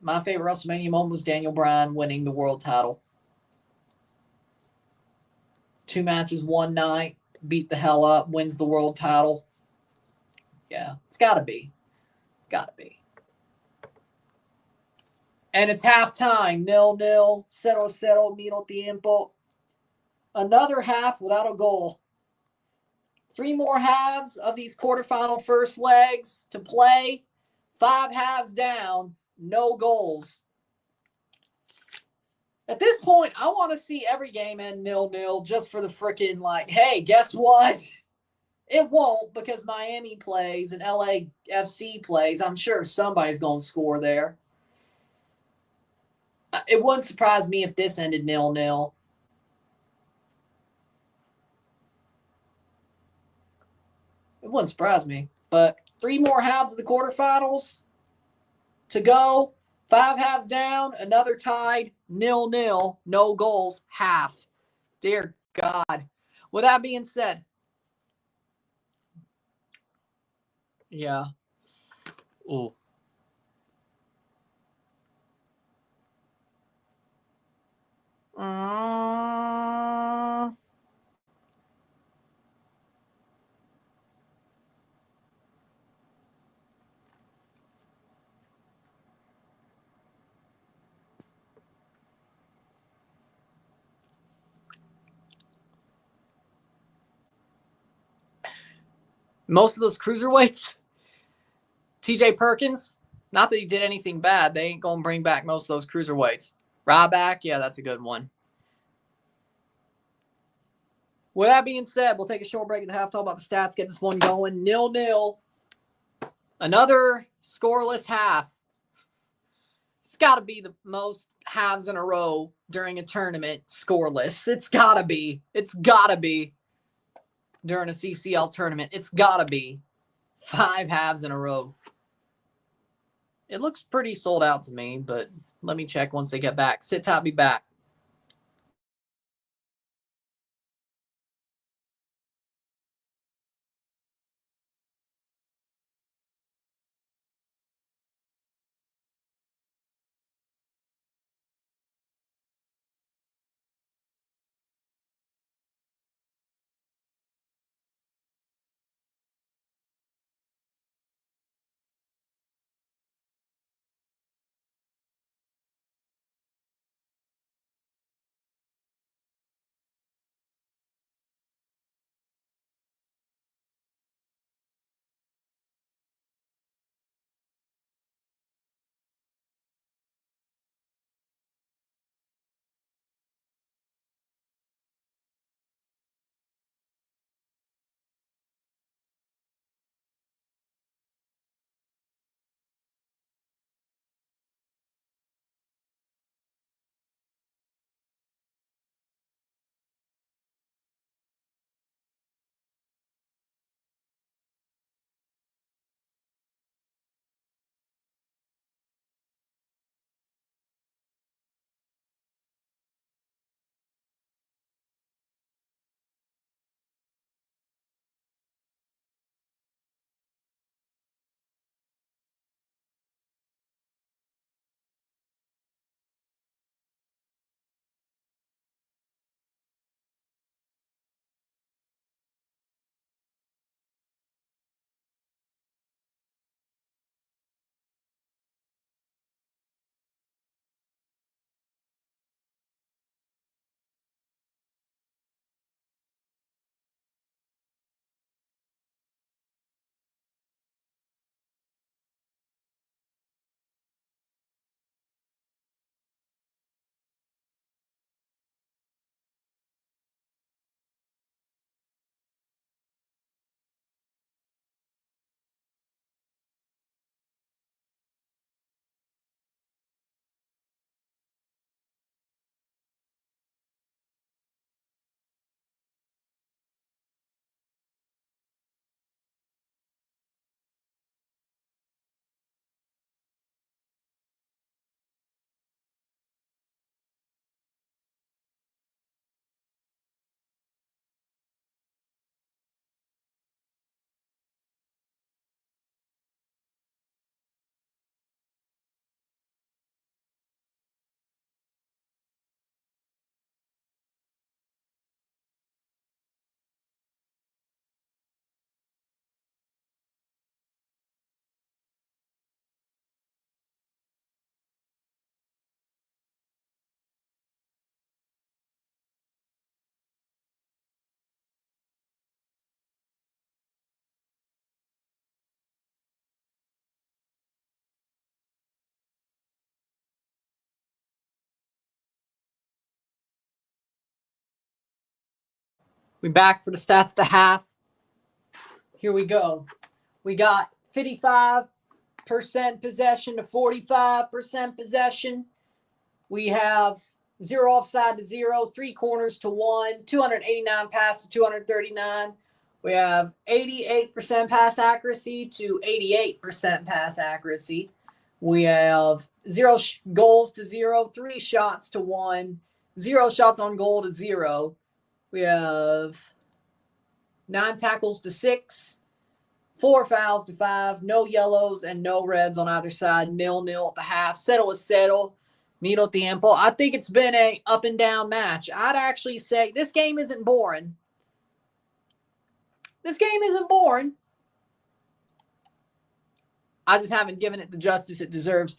my favorite WrestleMania moment was Daniel Bryan winning the world title. 2 matches, 1 night, beat the hell up, wins the world title. Yeah, it's got to be. It's got to be. And it's halftime. 0-0. 0-0. Medio tiempo. Another half without a goal. 3 more halves of these quarterfinal first legs to play. 5 halves down. No goals. At this point, I want to see every game end 0-0 just for the freaking, like, hey, guess what? It won't because Miami plays and LAFC plays. I'm sure somebody's going to score there. It wouldn't surprise me if this ended 0-0. It wouldn't surprise me. But 3 more halves of the quarterfinals to go. 5 halves down, another tied, 0-0, no goals, half. Dear God. With that being said, yeah. Ooh. Most of those cruiserweights, TJ Perkins, not that he did anything bad. They ain't going to bring back most of those cruiserweights. Ryback, yeah, that's a good one. With that being said, we'll take a short break at the half, talk about the stats, get this one going. 0-0. Another scoreless half. It's got to be the most halves in a row during a tournament scoreless. It's got to be. It's got to be during a CCL tournament. It's got to be 5 halves in a row. It looks pretty sold out to me, but let me check once they get back. Sit tight, be back. We back for the stats of the half. Here we go. We got 55% possession to 45% possession. We have 0 offside to 0, 3 corners to 1, 289 pass to 239. We have 88% pass accuracy to 88% pass accuracy. We have 0 goals to 0, 3 shots to 1, 0 shots on goal to 0. We have 9 tackles to 6, 4 fouls to 5, no yellows and no reds on either side, 0-0 at the half. Settle is settle. Miro tiempo. I think it's been a up and down match. I'd actually say this game isn't boring. This game isn't boring. I just haven't given it the justice it deserves.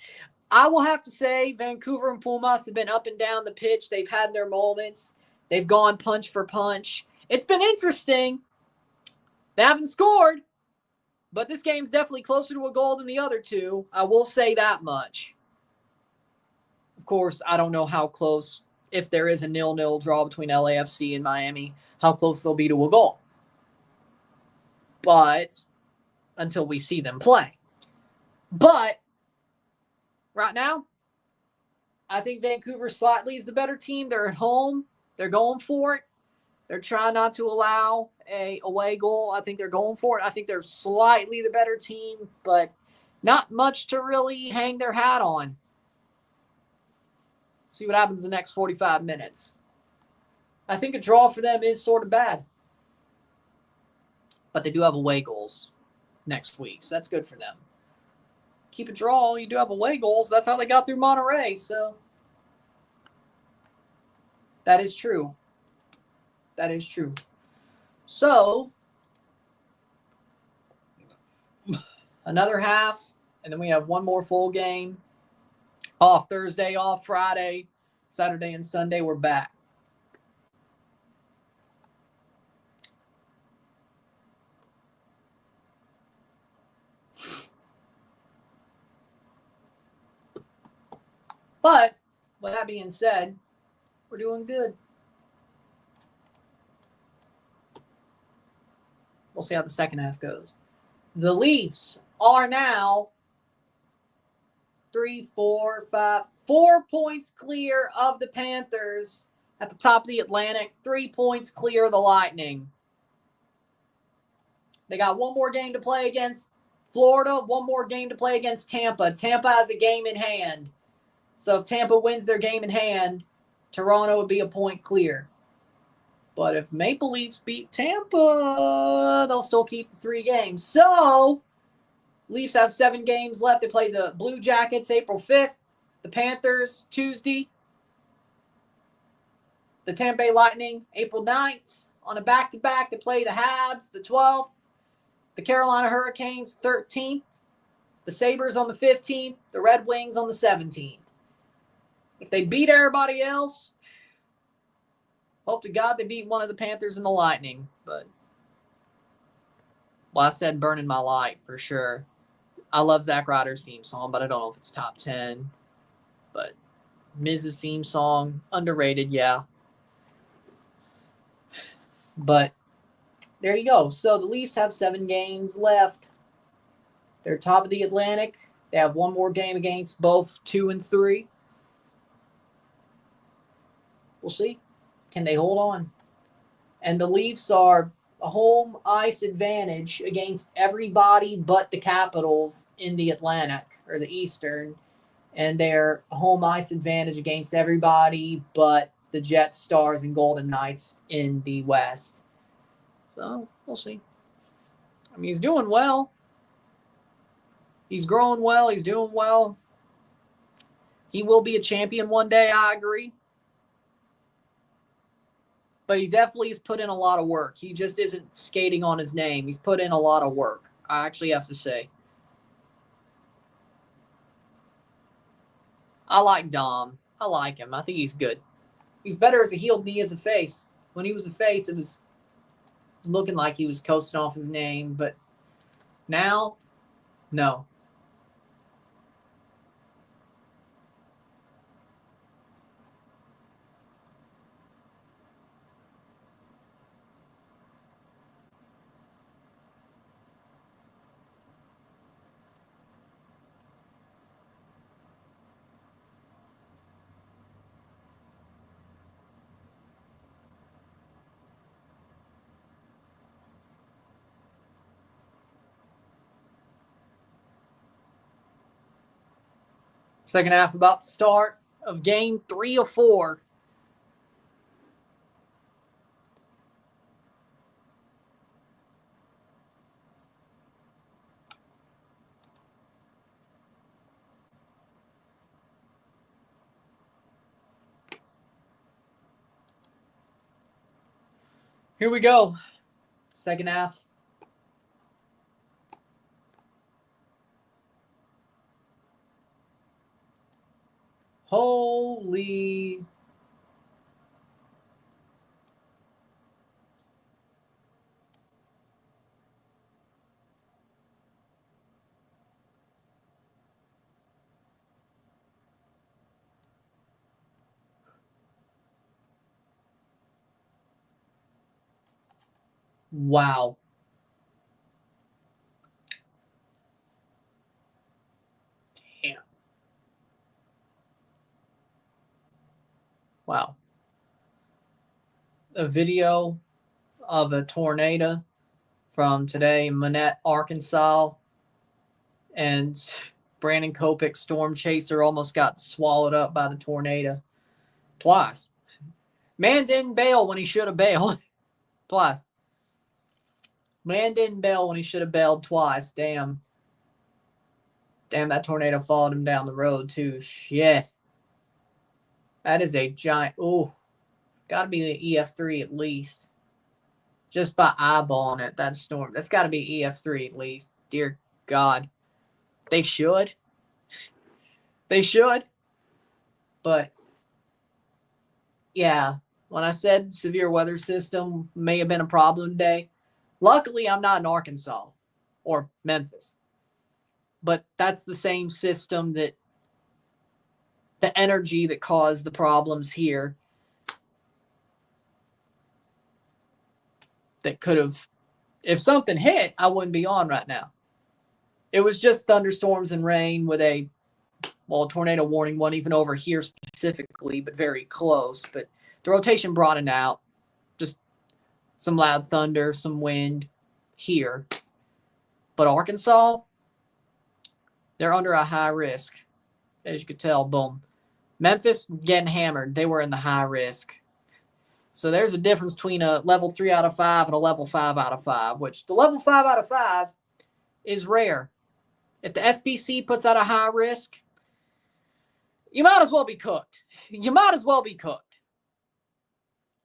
I will have to say Vancouver and Pumas have been up and down the pitch. They've had their moments. They've gone punch for punch. It's been interesting. They haven't scored, but this game's definitely closer to a goal than the other two. I will say that much. Of course, I don't know how close, if there is a 0-0 draw between LAFC and Miami, how close they'll be to a goal. But until we see them play. But right now, I think Vancouver slightly is the better team. They're at home. They're going for it. They're trying not to allow a away goal. I think they're going for it. I think they're slightly the better team, but not much to really hang their hat on. See what happens in the next 45 minutes. I think a draw for them is sort of bad. But they do have away goals next week, so that's good for them. Keep a draw, you do have away goals. That's how they got through Monterey, so that is true. That is true. So, another half, and then we have one more full game. Off Thursday, off Friday, Saturday and Sunday, we're back. But, with that being said, we're doing good. We'll see how the second half goes. The Leafs are now 4 points clear of the Panthers at the top of the Atlantic, 3 points clear of the Lightning. They got one more game to play against Florida, one more game to play against Tampa. Tampa has a game in hand. So if Tampa wins their game in hand, Toronto would be a point clear. But if Maple Leafs beat Tampa, they'll still keep the 3 games. So, Leafs have 7 games left. They play the Blue Jackets April 5th, the Panthers Tuesday, the Tampa Bay Lightning April 9th. On a back-to-back, they play the Habs the 12th, the Carolina Hurricanes 13th, the Sabres on the 15th, the Red Wings on the 17th. If they beat everybody else, hope to God they beat one of the Panthers and the Lightning. But, well, I said burning my light for sure. I love Zack Ryder's theme song, but I don't know if it's top 10. But Miz's theme song, underrated, yeah. But there you go. So the Leafs have 7 games left. They're top of the Atlantic. They have one more game against both 2 and 3. We'll see. Can they hold on? And the Leafs are a home ice advantage against everybody but the Capitals in the Atlantic or the Eastern. And they're a home ice advantage against everybody but the Jets, Stars, and Golden Knights in the West. So, we'll see. I mean, he's doing well. He's growing well. He's doing well. He will be a champion one day, I agree. But he definitely has put in a lot of work. He just isn't skating on his name. He's put in a lot of work, I actually have to say. I like Dom. I like him. I think he's good. He's better as a heel than he is a face. When he was a face, it was looking like he was coasting off his name. But now, no. Second half about to start of game 3 of 4. Here we go. Second half. Holy. Wow. Damn. Wow. A video of a tornado from today in Manette, Arkansas. And Brandon Kopech's Storm Chaser almost got swallowed up by the tornado. Twice. Man didn't bail when he should have bailed. Twice. Man didn't bail when he should have bailed twice. Damn. Damn, that tornado followed him down the road, too. Shit. That is a giant... Ooh. Got to be the EF3 at least. Just by eyeballing it, that storm. That's got to be EF3 at least. Dear God. They should. They should. But, yeah. When I said severe weather system may have been a problem today, luckily I'm not in Arkansas or Memphis. But that's the same system that the energy that caused the problems here that could have, if something hit, I wouldn't be on right now. It was just thunderstorms and rain with a tornado warning wasn't even over here specifically, but very close. But the rotation brought it out. Just some loud thunder, some wind here. But Arkansas, they're under a high risk. As you could tell, boom. Memphis getting hammered. They were in the high risk. So there's a difference between a level 3 out of 5 and a level 5 out of 5, which the level 5 out of 5 is rare. If the SBC puts out a high risk, you might as well be cooked. You might as well be cooked.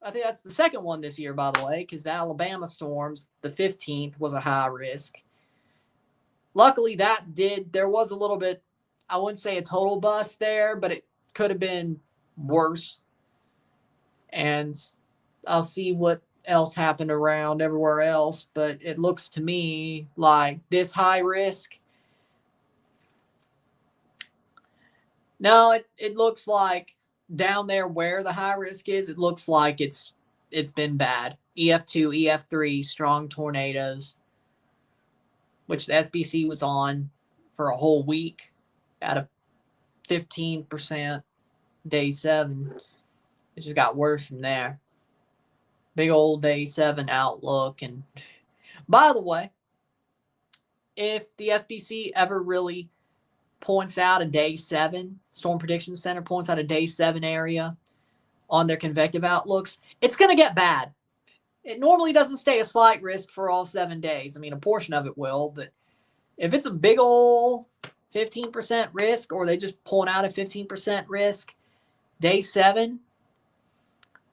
I think that's the second one this year, by the way, because the Alabama storms, the 15th, was a high risk. Luckily, there was a little bit, I wouldn't say a total bust there, but it could have been worse. And I'll see what else happened around everywhere else, but it looks to me like this high risk. No, it looks like down there where the high risk is, it looks like it's been bad. EF2, EF3, strong tornadoes, which the SBC was on for a whole week at a 15% day 7. It just got worse from there. Big old day 7 outlook. And by the way, if the SBC ever really points out a day 7, Storm Prediction Center points out a day 7 area on their convective outlooks, it's going to get bad. It normally doesn't stay a slight risk for all 7 days. I mean, a portion of it will, but if it's a big old 15% risk, or they just point out a 15% risk, day 7,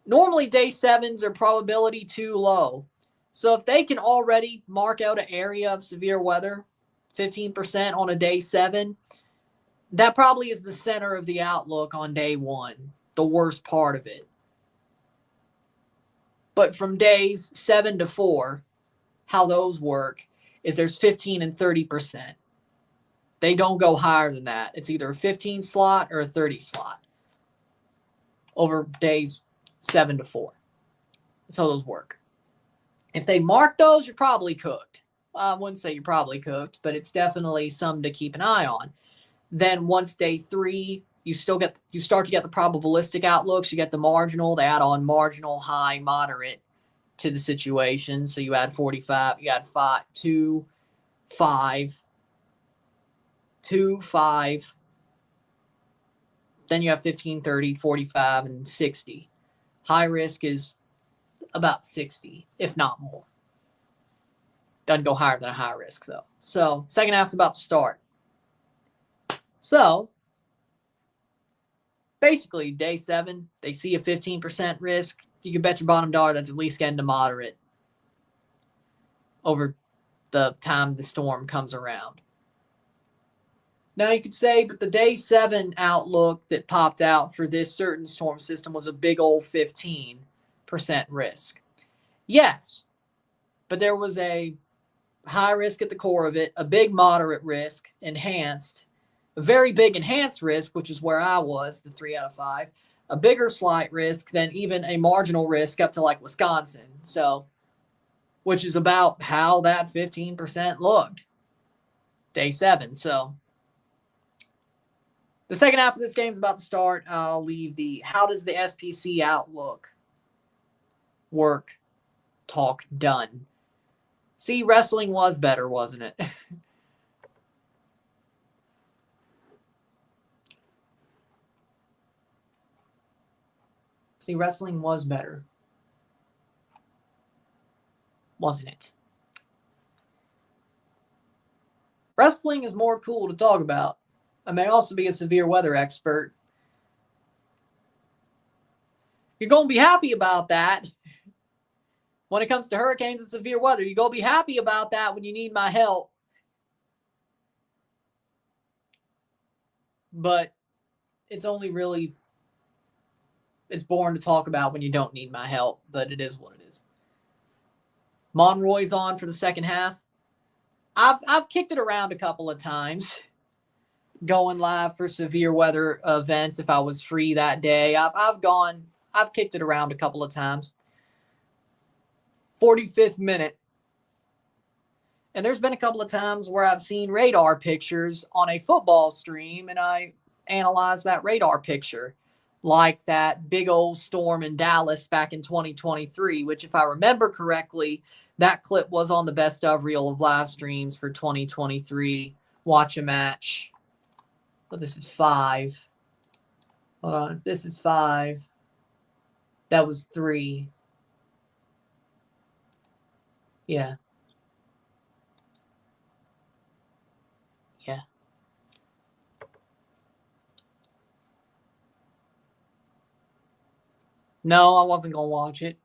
normally day 7s are probability too low. So if they can already mark out an area of severe weather, 15% on a day 7, that probably is the center of the outlook on day 1, the worst part of it. But from days 7 to 4, how those work is there's 15 and 30%. They don't go higher than that. It's either a 15 slot or a 30 slot over days 7 to 4. That's how those work. If they mark those, you're probably cooked. I wouldn't say you're probably cooked, but it's definitely something to keep an eye on. Then once day 3, you start to get the probabilistic outlooks. You get the marginal. They add on marginal, high, moderate to the situation. So you add 45. You add 5, 2, 5, 2, 5, Then you have 15, 30, 45, and 60. High risk is about 60, if not more. Doesn't go higher than a high risk, though. So, second half's about to start. So, basically, day 7, they see a 15% risk. You can bet your bottom dollar that's at least getting to moderate over the time the storm comes around. Now, you could say, but the day 7 outlook that popped out for this certain storm system was a big old 15% risk. Yes, but there was a high risk at the core of it, a big moderate risk, enhanced, a very big enhanced risk, which is where I was, the 3 out of 5, a bigger slight risk than even a marginal risk up to like Wisconsin. So, which is about how that 15% looked. Day 7. So, the second half of this game is about to start. I'll leave the how does the SPC outlook work talk done. See, wrestling was better, wasn't it? See, wrestling was better, wasn't it? Wrestling is more cool to talk about. I may also be a severe weather expert. You're going to be happy about that. When it comes to hurricanes and severe weather, you're going to be happy about that when you need my help. But it's only really, it's boring to talk about when you don't need my help, but it is what it is. Monroy's on for the second half. I've kicked it around a couple of times, going live for severe weather events if I was free that day. I've kicked it around a couple of times. 45th minute. And there's been a couple of times where I've seen radar pictures on a football stream, and I analyzed that radar picture, like that big old storm in Dallas back in 2023, which, if I remember correctly, that clip was on the best of reel of live streams for 2023. Watch a match. Well, this is 5. Hold on. This is 5. That was 3. Yeah. Yeah. No, I wasn't going to watch it.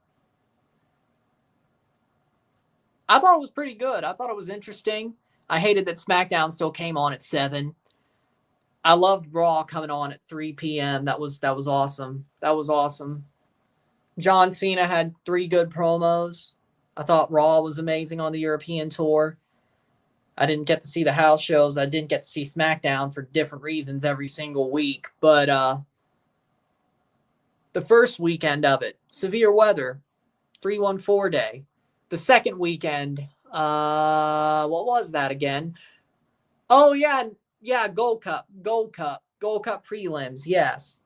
I thought it was pretty good. I thought it was interesting. I hated that SmackDown still came on at 7. I loved Raw coming on at 3 p.m. That was awesome. That was awesome. John Cena had 3 good promos. I thought Raw was amazing on the European tour. I didn't get to see the house shows. I didn't get to see SmackDown for different reasons every single week. But the first weekend of it, severe weather, 314 day. The second weekend, what was that again? Oh, yeah, Gold Cup prelims, yes.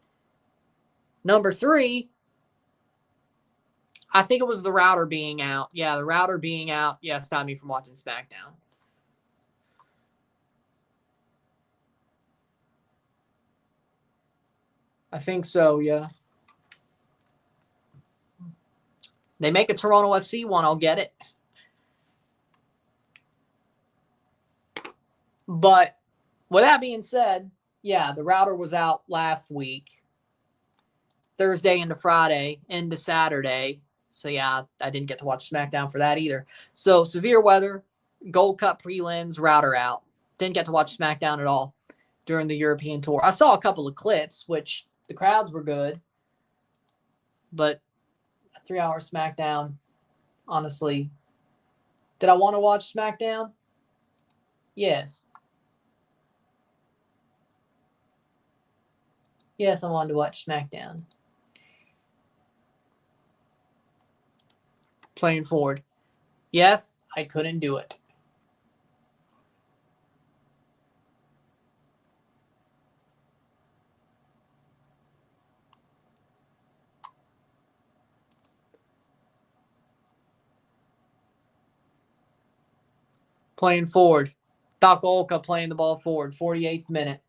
Number 3, I think it was the router being out. Yeah, the router being out. Yeah, stopped me from watching SmackDown. I think so, yeah. They make a Toronto FC one, I'll get it. But with that being said, yeah, the router was out last week. Thursday into Friday into Saturday. So, yeah, I didn't get to watch SmackDown for that either. So, severe weather, Gold Cup prelims, router out. Didn't get to watch SmackDown at all during the European tour. I saw a couple of clips, which the crowds were good. But a 3-hour SmackDown, honestly. Did I want to watch SmackDown? Yes. Yes, I wanted to watch SmackDown. Playing forward. Yes, I couldn't do it. Playing forward. Takolka playing the ball forward. 48th minute.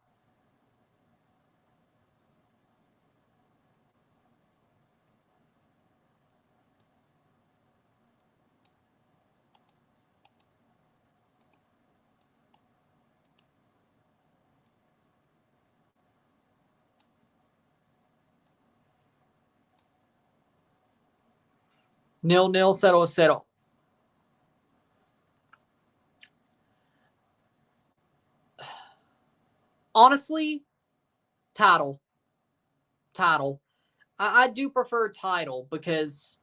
0-0, 0-0. Honestly, title. I do prefer title because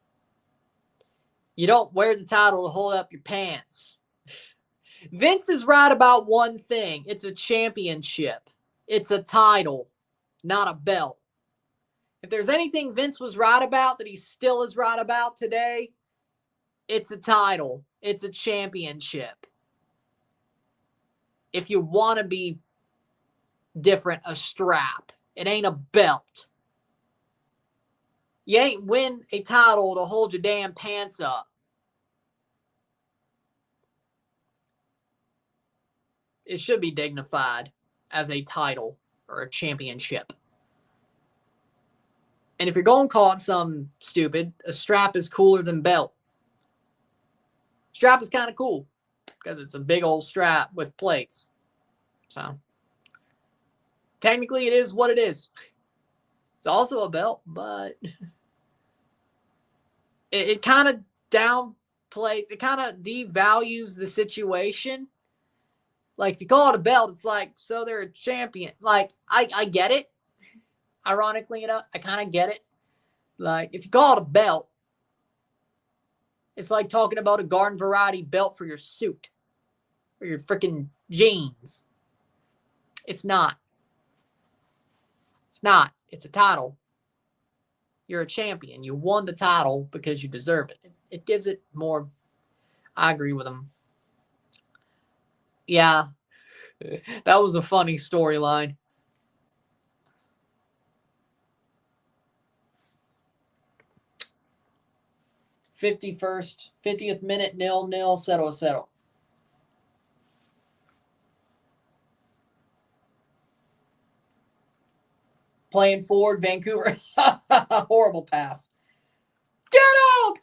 you don't wear the title to hold up your pants. Vince is right about one thing. It's a championship. It's a title, not a belt. If there's anything Vince was right about that he still is right about today, it's a title. It's a championship. If you want to be different, a strap. It ain't a belt. You ain't win a title to hold your damn pants up. It should be dignified as a title or a championship. And if you're going to call it something stupid, a strap is cooler than belt. Strap is kind of cool because it's a big old strap with plates. So technically it is what it is. It's also a belt, but it kind of downplays, it kind of devalues the situation. Like, if you call it a belt, it's like, so they're a champion. Like, I get it. Ironically enough, I kind of get it. Like, if you call it a belt, it's like talking about a garden variety belt for your suit or your freaking jeans. It's not. It's not. It's a title. You're a champion. You won the title because you deserve it. It gives it more. I agree with him. Yeah. That was a funny storyline. '50th minute, 0-0, 0-0. Playing forward, Vancouver. Horrible pass. Get out!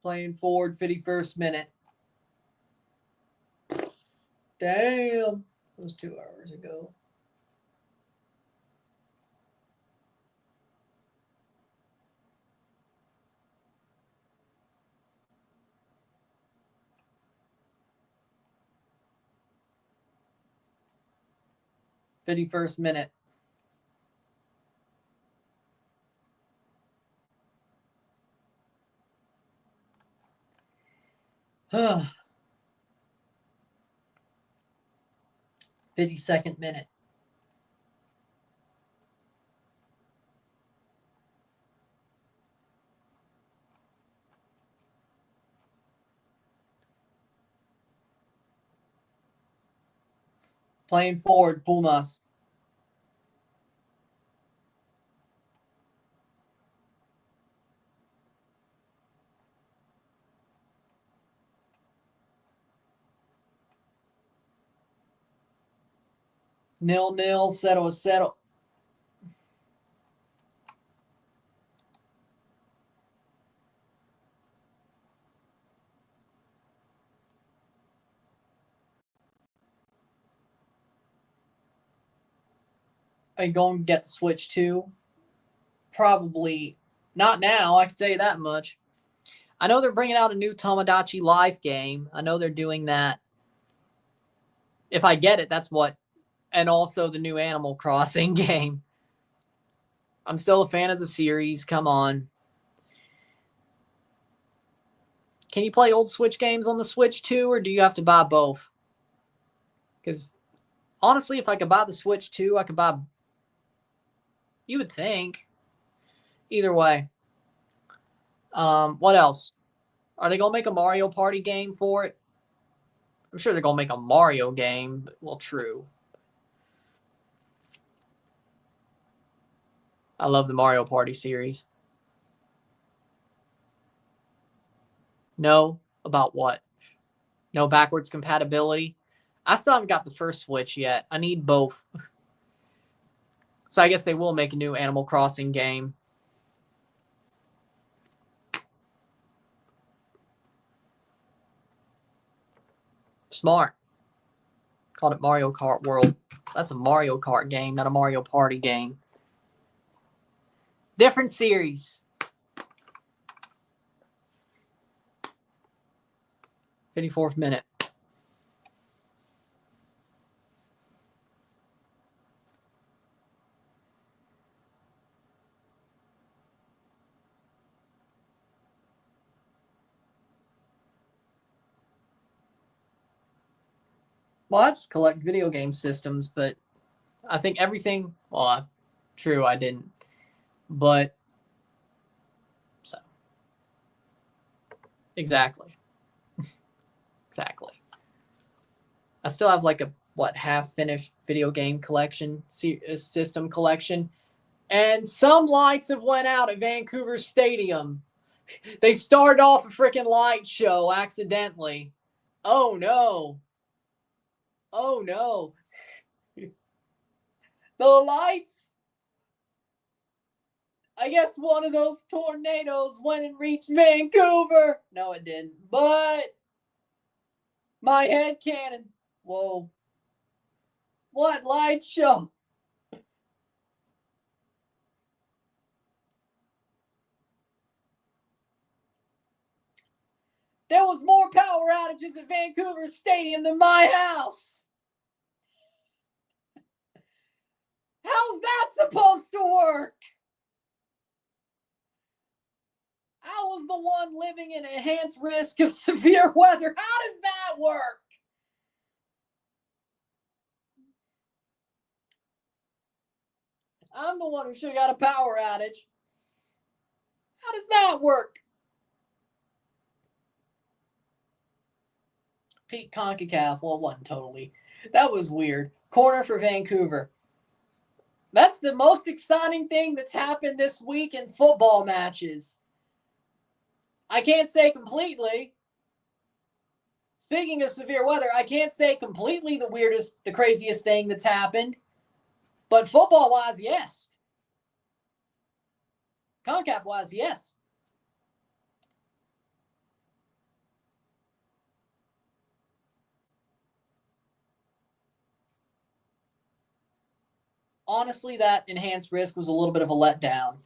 Playing forward, 51st minute. Damn. It was 2 hours ago. '51st minute. Huh. 52nd minute. Playing forward, Pumas. Nil, 0-0. Are you going to get the Switch 2? Probably not now. I can tell you that much. I know they're bringing out a new Tomodachi Life game. I know they're doing that. If I get it, that's what. And also the new Animal Crossing game. I'm still a fan of the series. Come on. Can you play old Switch games on the Switch too, or do you have to buy both? Because honestly, if I could buy the Switch too, I could buy. You would think. Either way. What else? Are they going to make a Mario Party game for it? I'm sure they're going to make a Mario game. But, well, true. I love the Mario Party series. No? About what? No backwards compatibility? I still haven't got the first Switch yet. I need both. So I guess they will make a new Animal Crossing game. Smart. Called it Mario Kart World. That's a Mario Kart game, not a Mario Party game. Different series. 54th minute. Well, I just collect video game systems, but I think everything. Well, true, I didn't. But so exactly. Exactly. I still have like a half finished video game collection system collection, and some lights have went out at Vancouver Stadium. They started off a freaking light show accidentally. Oh no! Oh no! The lights. I guess one of those tornadoes went and reached Vancouver. No, it didn't. But my head cannon. Whoa. What light show? There was more power outages at Vancouver Stadium than my house. How's that supposed to work? I was the one living in enhanced risk of severe weather. How does that work? I'm the one who should have got a power outage. How does that work? Pete CONCACAF. Well, it wasn't totally. That was weird. Corner for Vancouver. That's the most exciting thing that's happened this week in football matches. I can't say completely. Speaking of severe weather, I can't say completely the craziest thing that's happened. But football-wise, yes. CONCACAF-wise, yes. Honestly, that enhanced risk was a little bit of a letdown.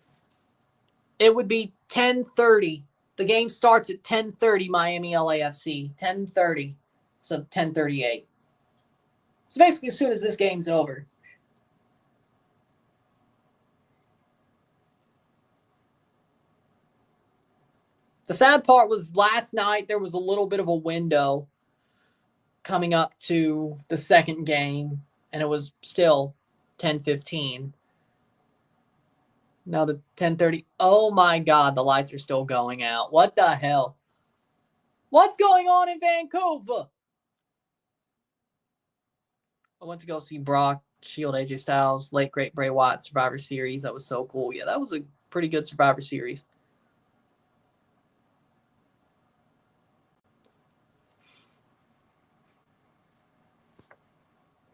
It would be 10:30. The game starts at 10:30 Miami LAFC. 10:30. So 10:38. So basically as soon as this game's over. The sad part was last night there was a little bit of a window coming up to the second game, and it was still 10:15. Now the 10:30. Oh my God, the lights are still going out. What the hell? What's going on in Vancouver? I went to go see Brock Shield, AJ Styles, late great Bray Wyatt Survivor Series. That was so cool. Yeah, that was a pretty good Survivor Series.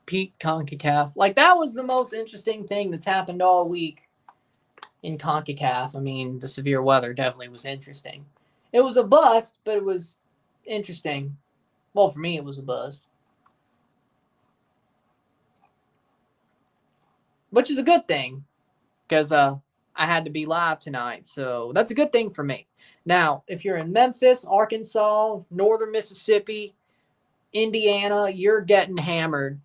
Pete CONCACAF. Like, that was the most interesting thing that's happened all week in CONCACAF. I mean, the severe weather definitely was interesting. It was a bust, but it was interesting. Well, for me, it was a bust. Which is a good thing, because I had to be live tonight. So that's a good thing for me. Now, if you're in Memphis, Arkansas, northern Mississippi, Indiana, you're getting hammered,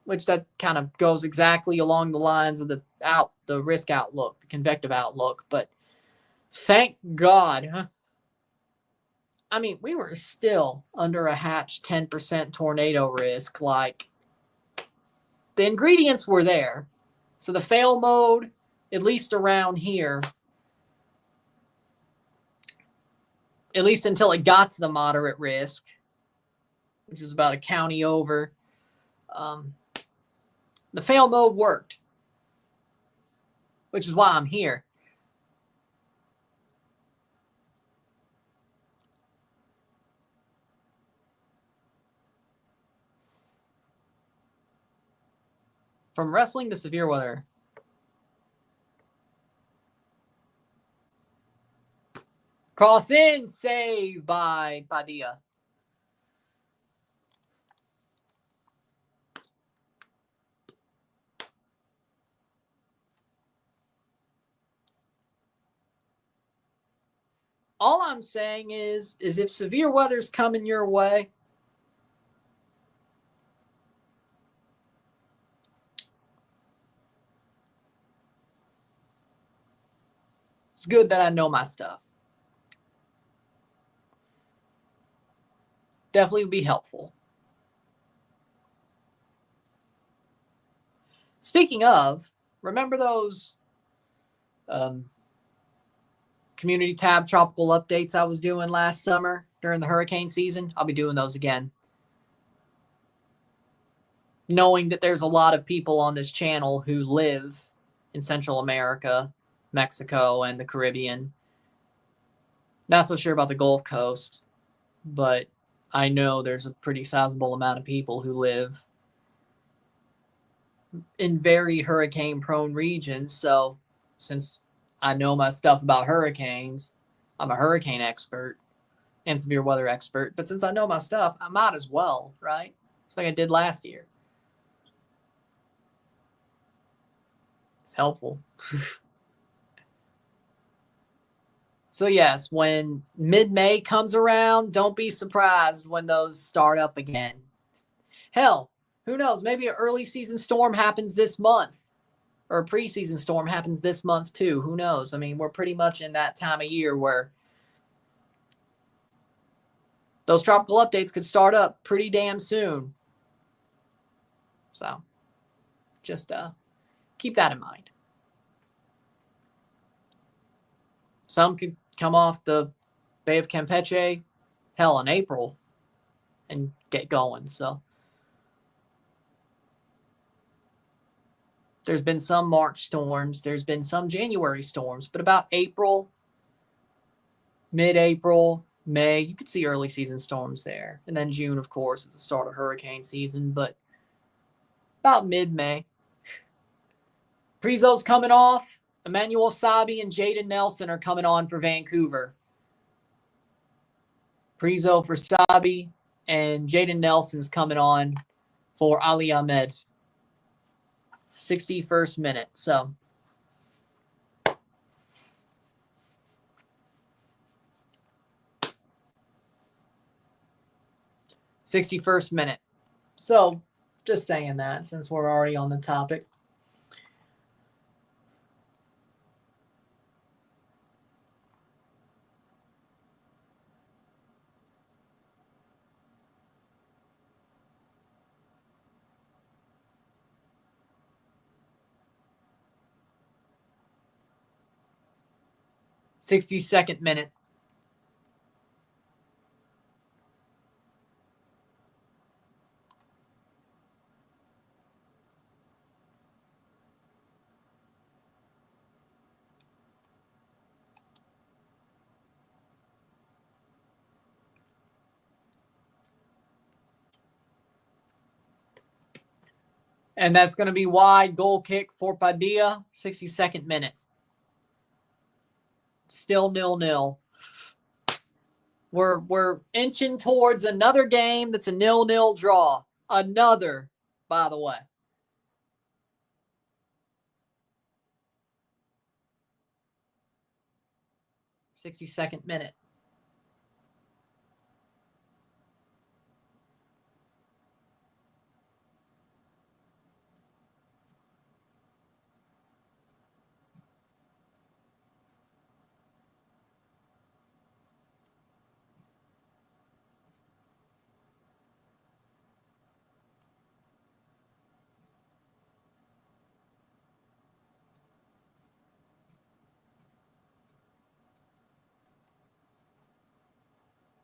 which that kind of goes exactly along the lines of the risk outlook, the convective outlook. But thank God, huh? I mean, we were still under a hatch 10% tornado risk. Like, the ingredients were there. So the fail mode, at least around here, at least until it got to the moderate risk, which was about a county over, the fail mode worked, which is why I'm here. From wrestling to severe weather. Cross in, save by Padilla. All I'm saying is if severe weather's coming your way, it's good that I know my stuff. Definitely would be helpful. Speaking of, remember those community tab tropical updates I was doing last summer during the hurricane season? I'll be doing those again. Knowing that there's a lot of people on this channel who live in Central America, Mexico, and the Caribbean. Not so sure about the Gulf Coast, but I know there's a pretty sizable amount of people who live in very hurricane-prone regions. So since I know my stuff about hurricanes, I'm a hurricane expert and severe weather expert. But since I know my stuff, I might as well, right? It's like I did last year. It's helpful. So yes, when mid-May comes around, don't be surprised when those start up again. Hell, who knows? Maybe an early season storm happens this month, or a preseason storm happens this month too. Who knows? I mean, we're pretty much in that time of year where those tropical updates could start up pretty damn soon. So just keep that in mind. Some could come off the Bay of Campeche, hell, in April and get going. So there's been some March storms. There's been some January storms. But about April, mid-April, May, you could see early season storms there. And then June, of course, is the start of hurricane season. But about mid-May. Prizo's coming off. Emmanuel Sabi and Jaden Nelson are coming on for Vancouver. Prizo for Sabi and Jaden Nelson's coming on for Ali Ahmed. 61st minute. So '61st minute. So just saying that since we're already on the topic. '62nd minute. And that's going to be wide goal kick for Padilla, 62nd minute. Still 0-0. We're inching towards another game that's a 0-0 draw. Another, by the way. '62nd minute.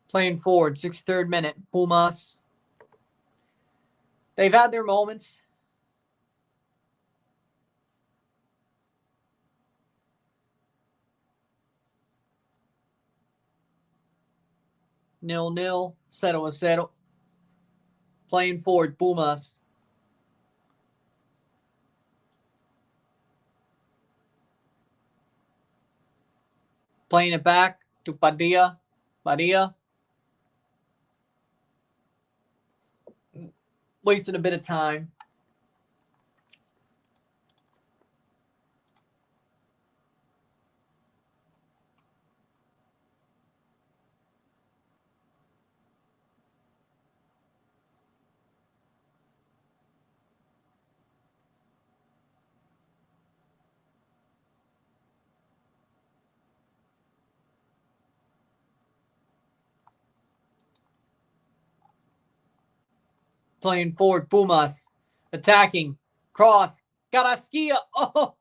Playing forward, 63rd minute. Pumas. They've had their moments. Nil-nil. 0-0. Playing forward, Pumas. Playing it back to Padilla. Padilla. Wasting a bit of time. Playing forward, Pumas. Attacking. Cross. Carrasquilla. Oh!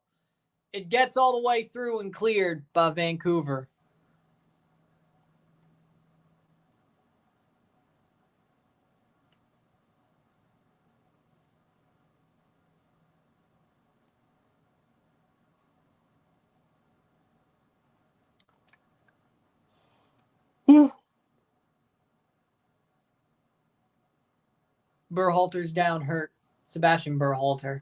It gets all the way through and cleared by Vancouver. Berhalter's down hurt. Sebastian Berhalter.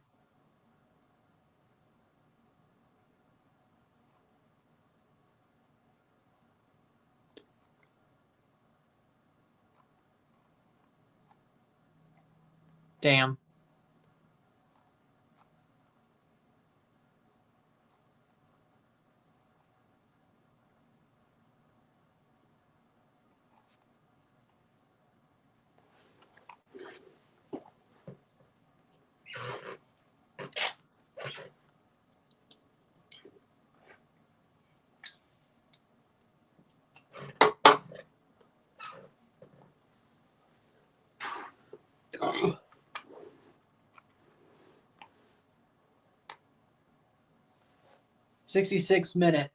Damn. '66 minute.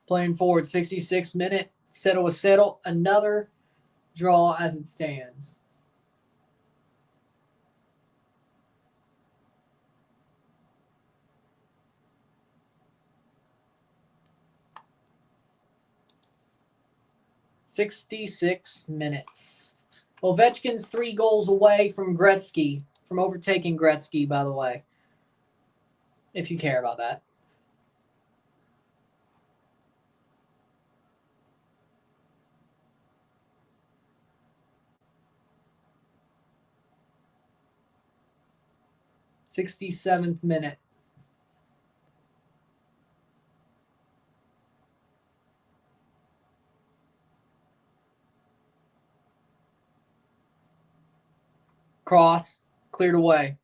Playing forward, 66 minute. 0-0. Another draw as it stands. '66 minutes. Ovechkin's 3 goals away from Gretzky, from overtaking Gretzky, by the way, if you care about that. '67th minute. Cross, cleared away.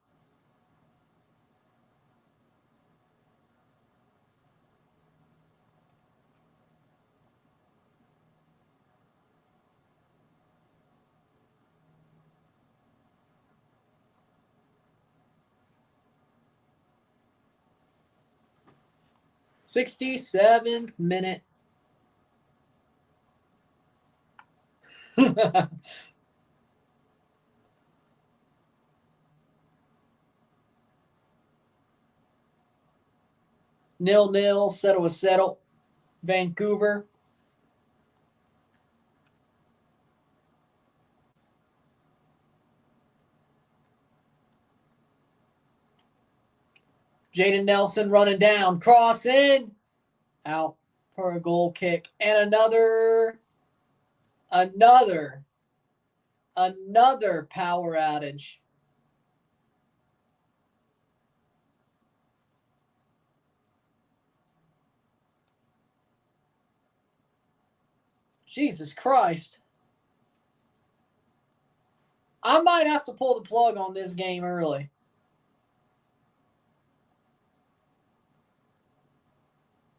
'67th minute. Nil-nil, 0-0. Vancouver. Jaden Nelson running down. Cross in. Out for a goal kick. And another power outage. Jesus Christ. I might have to pull the plug on this game early.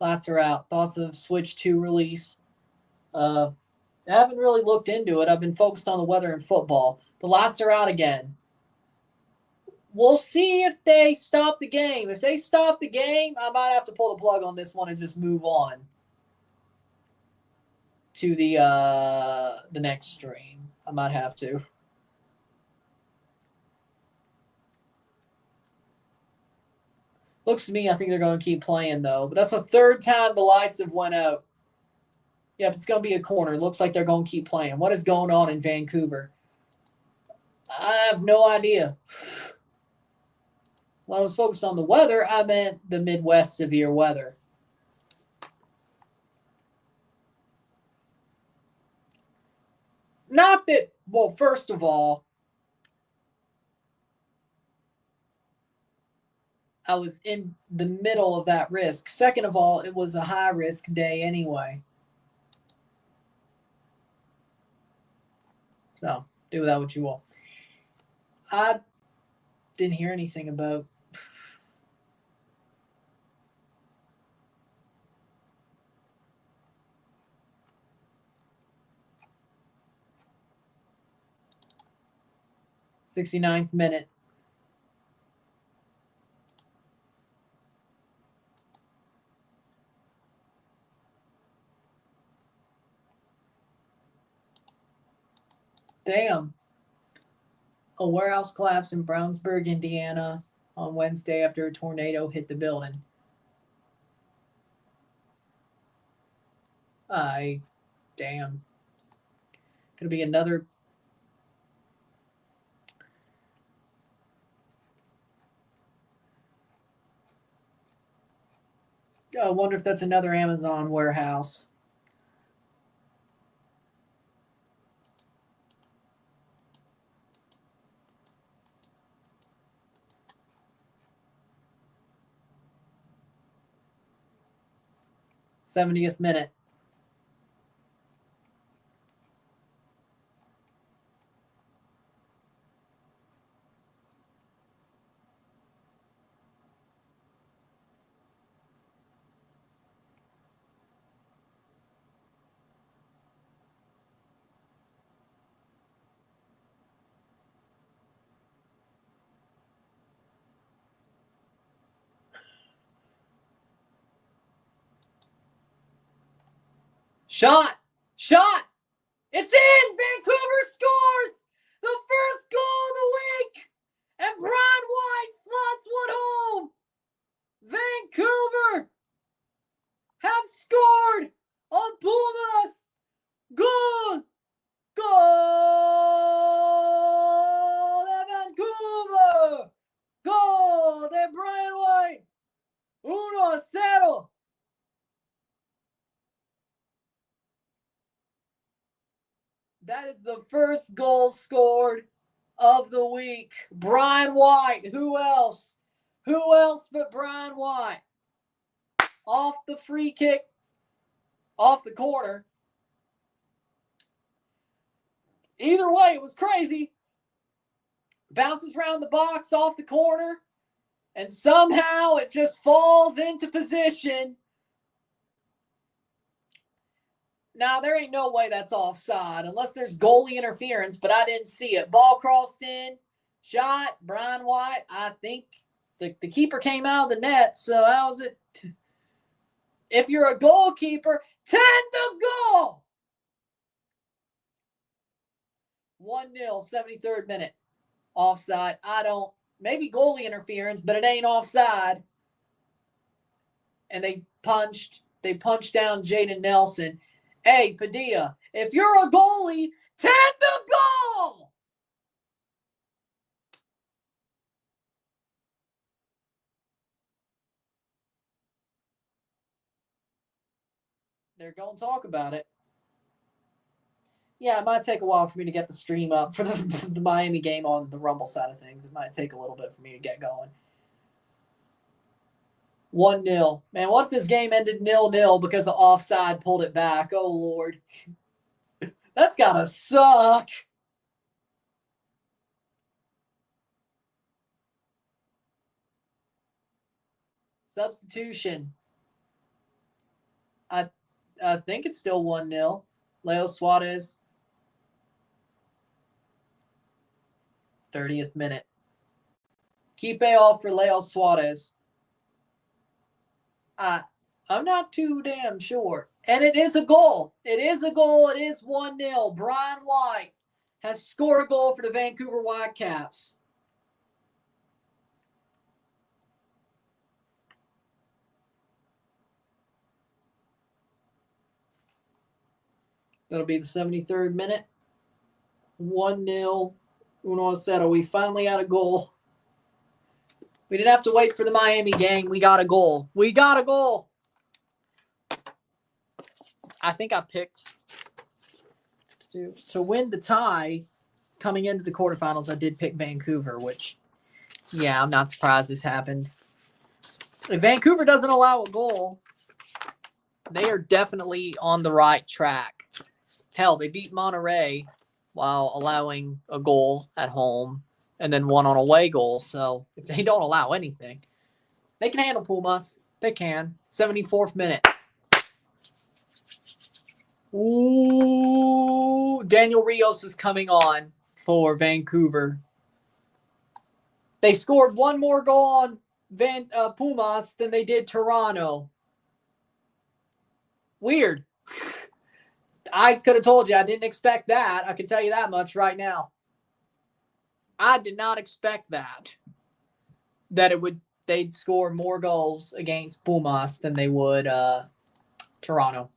Lights are out. Thoughts of Switch 2 release. I haven't really looked into it. I've been focused on the weather and football. The lights are out again. We'll see if they stop the game. If they stop the game, I might have to pull the plug on this one and just move on to the next stream. I might have to. Looks to me, I think they're going to keep playing, though. But that's the 3rd time the lights have went out Yep, it's going to be a corner. Looks like they're going to keep playing. What is going on in Vancouver? I have no idea. When I was focused on the weather, I meant the Midwest severe weather. Not that, well, first of all, I was in the middle of that risk. Second of all, it was a high-risk day anyway. So, do with that what you will. I didn't hear anything about .69th minute. Damn. A warehouse collapse in Brownsburg, Indiana on Wednesday after a tornado hit the building. Damn. Could be another. I wonder if that's another Amazon warehouse. '70th minute. Shot! It's in! Vancouver scores the first goal of the week! And Brian White slots one home! Vancouver have scored on Pumas! Goal! Goal de Vancouver! Goal de Brian White! 1-0! That is the first goal scored of the week. Brian White. Who else? Who else but Brian White? Off the free kick, off the corner. Either way, it was crazy. Bounces around the box off the corner, and somehow it just falls into position. Now, there ain't no way that's offside unless there's goalie interference, but I didn't see it. Ball crossed in, shot, Brian White. I think the keeper came out of the net, so how's it? If you're a goalkeeper, tend the goal! 1-0, 73rd minute. Offside. Maybe goalie interference, but it ain't offside. And they punched down Jaden Nelson. Hey, Padilla, if you're a goalie, tend the goal! They're going to talk about it. Yeah, it might take a while for me to get the stream up for the Miami game on the Rumble side of things. It might take a little bit for me to get going. 1-0. Man, what if this game ended 0-0 because the offside pulled it back? Oh, Lord. That's got to suck. Substitution. I think it's still 1-0. Leo Suarez. 30th minute. Keep off for Leo Suarez. I'm not too damn sure. And it is a goal. It is 1-0. Brian White has scored a goal for the Vancouver Whitecaps. That'll be the 73rd minute. 1-0. 1-0. We finally got a goal. We didn't have to wait for the Miami gang. We got a goal. We got a goal. I think I picked to win the tie coming into the quarterfinals. I did pick Vancouver, which, yeah, I'm not surprised this happened. If Vancouver doesn't allow a goal, they are definitely on the right track. Hell, they beat Monterey while allowing a goal at home and then one on away goal. So if they don't allow anything, they can handle Pumas. They can. 74th minute. Ooh, Daniel Rios is coming on for Vancouver. They scored one more goal on Pumas than they did Toronto. Weird. I could have told you I didn't expect that. I can tell you that much right now. I did not expect that. That they'd score more goals against Pumas than they would Toronto.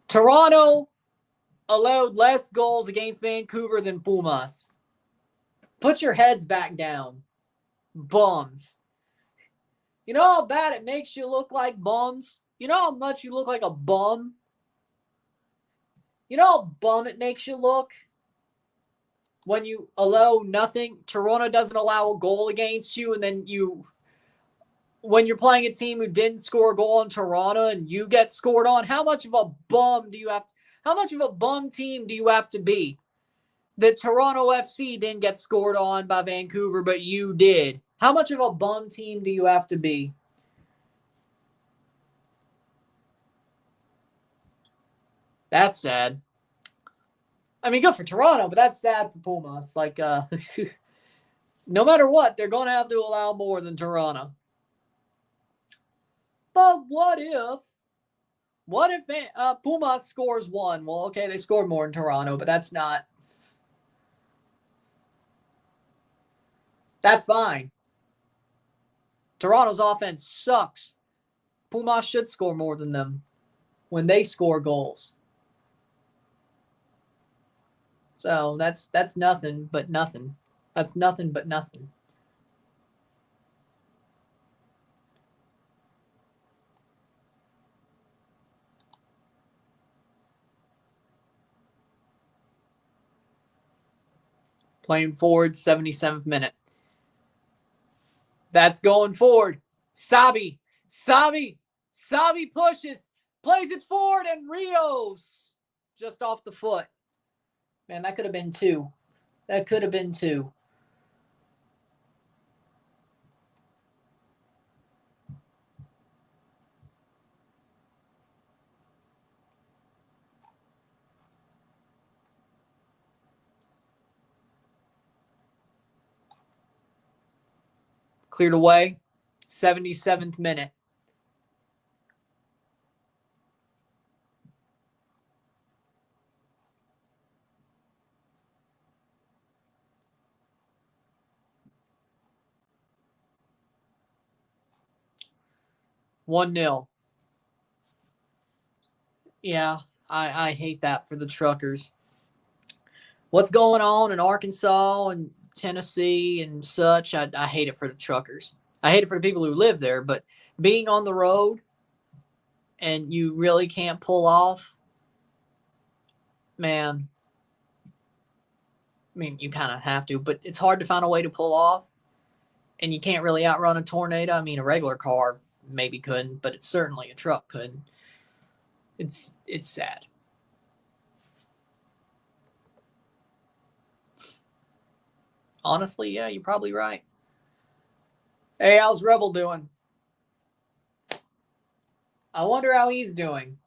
Toronto allowed less goals against Vancouver than Pumas. Put your heads back down. Bums. You know how bad it makes you look like bums? You know how much you look like a bum? You know how bum it makes you look? When you allow nothing, Toronto doesn't allow a goal against you, and then when you're playing a team who didn't score a goal on Toronto and you get scored on, how much of a bum team do you have to be? That Toronto FC didn't get scored on by Vancouver, but you did. How much of a bum team do you have to be? That's sad. I mean, good for Toronto, but that's sad for Pumas. Like, no matter what, they're going to have to allow more than Toronto. But what if Pumas scores one? Well, okay, they scored more in Toronto, but that's fine. Toronto's offense sucks. Pumas should score more than them when they score goals. So that's nothing but nothing. That's nothing but nothing. Playing forward, 77th minute. That's going forward. Sabi pushes, plays it forward, and Rios just off the foot. Man, that could have been two. That could have been two. Cleared away. 77th minute. One 0. Yeah, I hate that for the Truckers. What's going on in Arkansas and Tennessee and such, I hate it for the Truckers. I hate it for the people who live there, but being on the road and you really can't pull off, man, I mean, you kind of have to, but it's hard to find a way to pull off, and you can't really outrun a tornado. I mean, a regular car maybe couldn't, but it's certainly a truck couldn't. It's sad. Honestly, yeah, you're probably right. Hey, how's Rebel doing? I wonder how he's doing.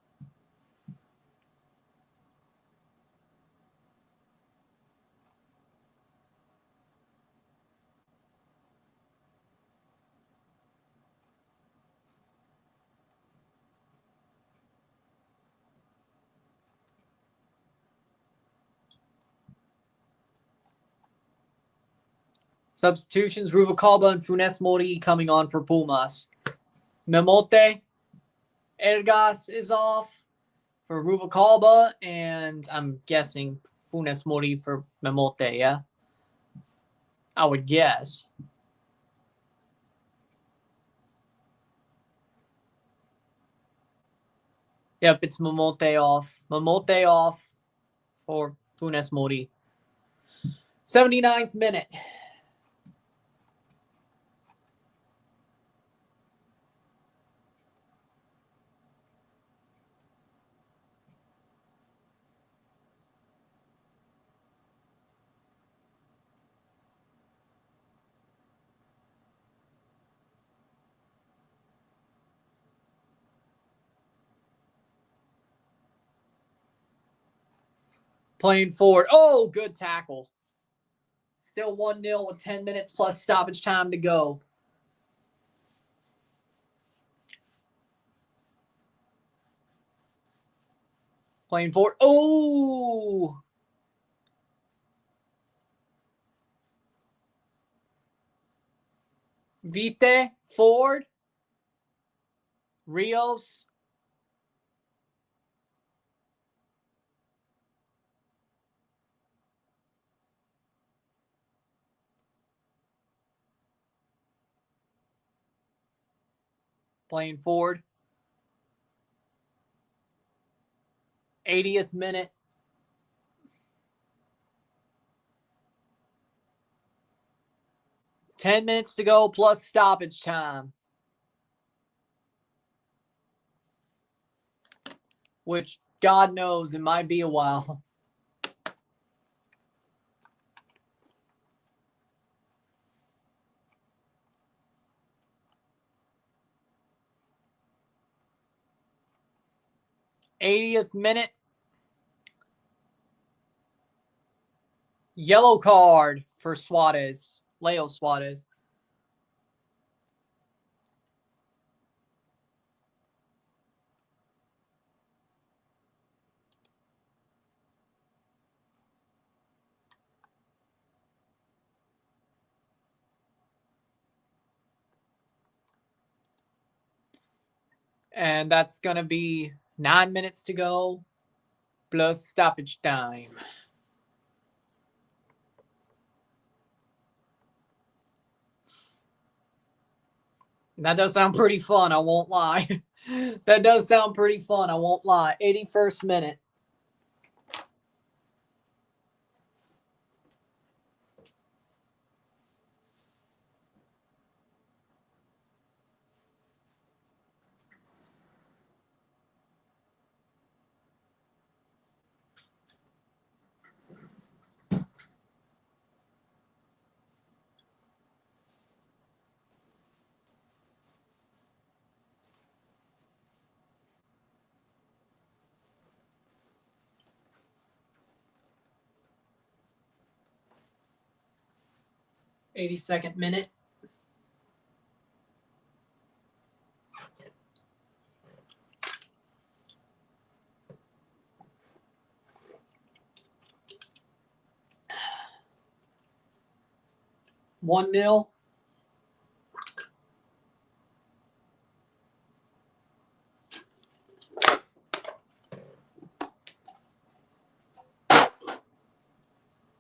Substitutions, Ruvalcaba and Funes Mori coming on for Pumas. Memote, Ergas is off. for Ruvalcaba, and I'm guessing Funes Mori for Memote, yeah? I would guess. Yep, it's Memote off. Memote off for Funes Mori. 79th minute. Playing forward. Oh, good tackle. Still 1-0 with 10 minutes plus stoppage time to go. Playing forward. Oh! Vite, Ford, Rios. Playing forward. 80th minute. Ten minutes to go plus stoppage time. Which, God knows, it might be a while. '80th minute. Yellow card for Suarez. Leo Suarez. And that's going to be 9 minutes to go plus stoppage time. That does sound pretty fun, I won't lie. That does sound pretty fun, I won't lie. 81st minute. '82nd minute. One nil.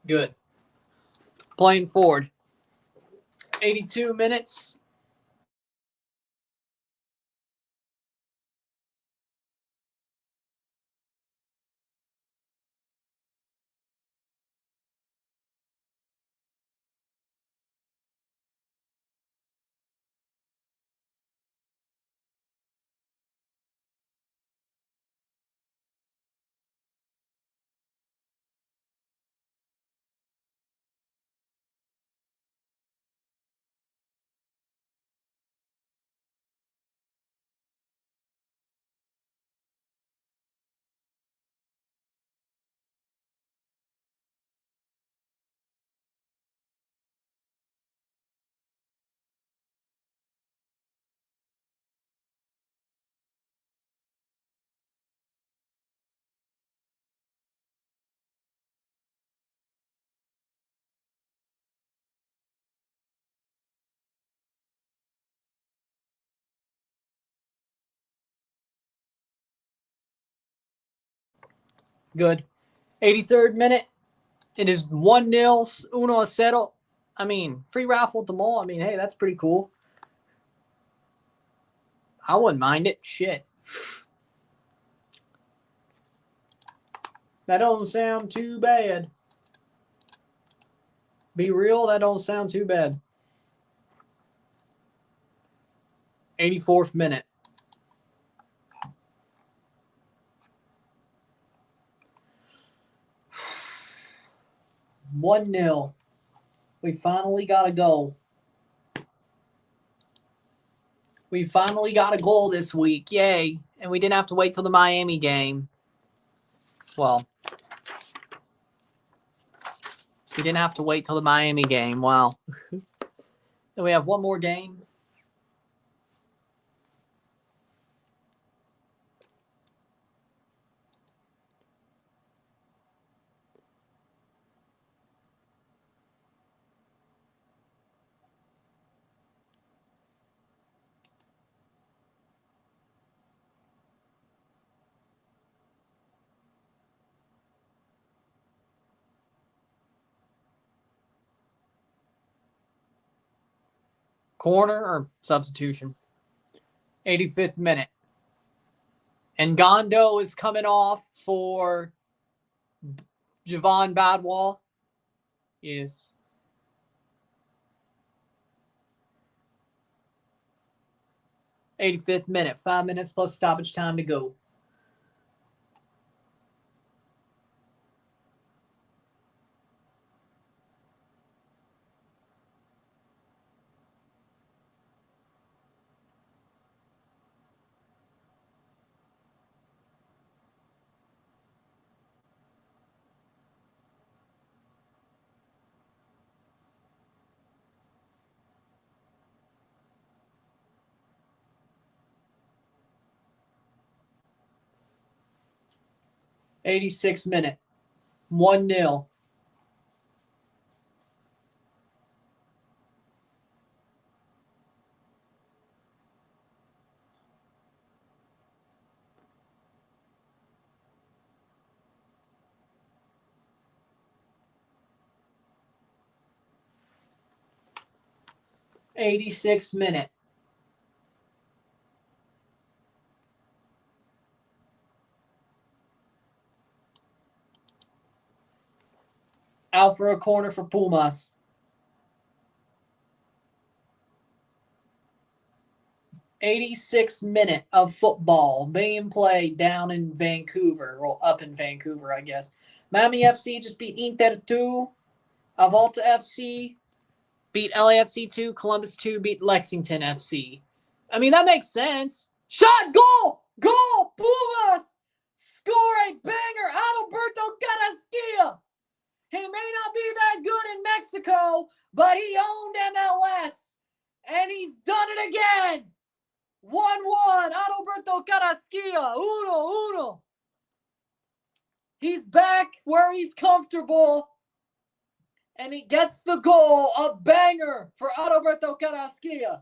Good. Playing forward. 82 minutes. Good. 83rd minute. It is 1-0, 1-0. I mean, free raffle at the mall. I mean, hey, that's pretty cool. I wouldn't mind it. Shit. That don't sound too bad. Be real, that don't sound too bad. 84th minute. $1-0. We finally got a goal. We finally got a goal this week. Yay. And we didn't have to wait till the Miami game. Well, we didn't have to wait till the Miami game. Wow. Then we have one more game. Corner or substitution. 85th minute. And Gondo is coming off for Javon Badwall. Yes. '85th minute. 5 minutes plus stoppage time to go. '86th minute. 1-0. '86th minute. Out for a corner for Pumas. 86th minute of football being played down in Vancouver, or up in Vancouver, I guess. Miami FC just beat Inter 2. Avolta FC beat LAFC 2. Columbus 2 beat Lexington FC. I mean, that makes sense. Shot, goal! Goal! Pumas! Score a banger! Adalberto Carrasquilla! He may not be that good in Mexico, but he owned MLS. And he's done it again. 1-1. Adalberto Carrasquilla. 1-1. He's back where he's comfortable. And he gets the goal. A banger for Adalberto Carrasquilla.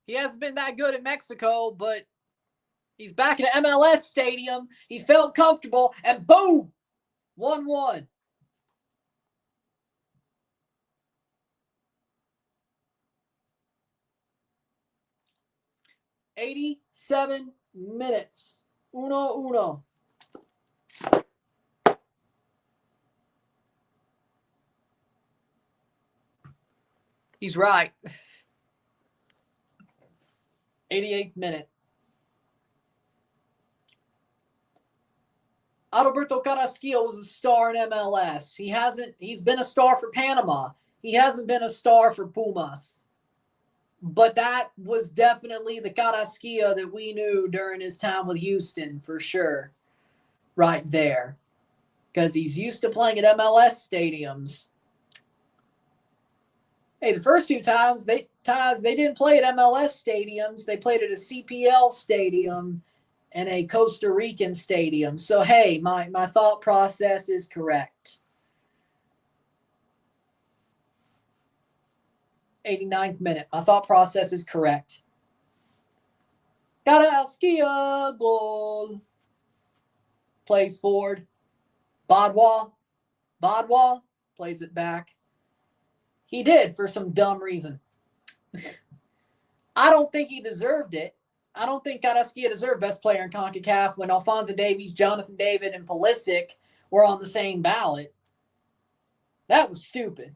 He hasn't been that good in Mexico, but he's back in an MLS stadium. He felt comfortable, and boom! 1-1. '87 minutes. 1-1. He's right. 88th minute. Adalberto Carrasquilla was a star in MLS. He's been a star for Panama. He hasn't been a star for Pumas. But that was definitely the Carrasquilla that we knew during his time with Houston, for sure. Right there. Because he's used to playing at MLS stadiums. Hey, the first two times they didn't play at MLS stadiums. They played at a CPL stadium and a Costa Rican stadium. So, hey, my thought process is correct. 89th minute. My thought process is correct. Karaskia goal. Plays forward. Badwa plays it back. He did for some dumb reason. I don't think he deserved it. I don't think Karaskia deserved best player in CONCACAF when Alphonso Davies, Jonathan David, and Pulisic were on the same ballot. That was stupid.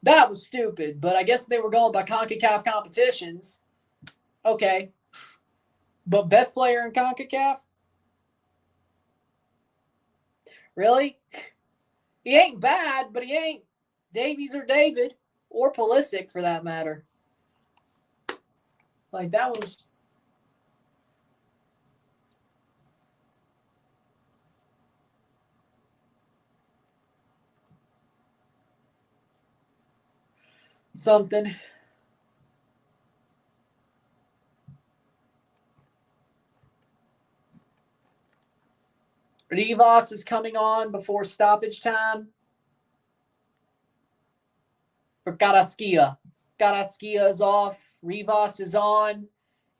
That was stupid, but I guess they were going by CONCACAF competitions. Okay. But best player in CONCACAF? Really? He ain't bad, but he ain't Davies or David or Pulisic for that matter. Like, that was... something. Rivas is coming on before stoppage time for Karaskia. Karaskia is off. Rivas is on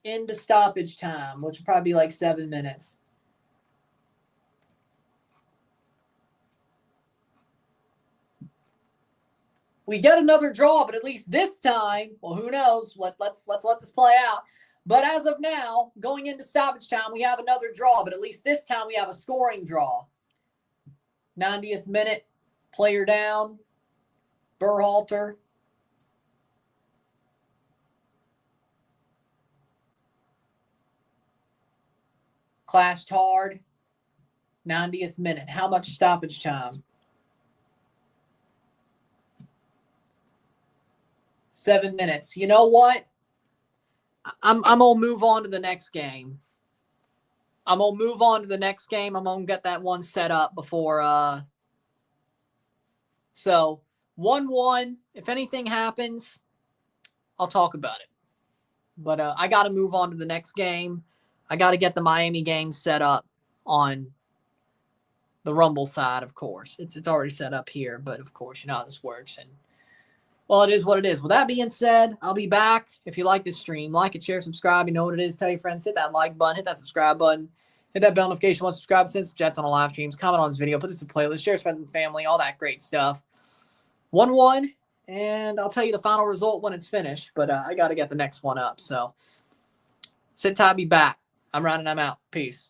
into stoppage time, which will probably be like 7 minutes. We get another draw, but at least this time, well, who knows? Let's let this play out. But as of now, going into stoppage time, we have another draw, but at least this time we have a scoring draw. 90th minute, player down, Berhalter. Clashed hard, 90th minute. How much stoppage time? 7 minutes. You know what? I'm gonna move on to the next game. I'm gonna get that one set up before. So 1-1. If anything happens, I'll talk about it. But I got to move on to the next game. I got to get the Miami game set up on the Rumble side, of course. It's already set up here, but of course, you know how this works. And well, it is what it is. With that being said, I'll be back. If you like this stream, like it, share, subscribe. You know what it is. Tell your friends. Hit that like button. Hit that subscribe button. Hit that bell notification once subscribe. Send some chats on the live streams. Comment on this video. Put this in playlist. Share with friends and family. All that great stuff. 1-1. And I'll tell you the final result when it's finished. But I got to get the next one up. So sit tight. Be back. I'm Ryan and I'm out. Peace.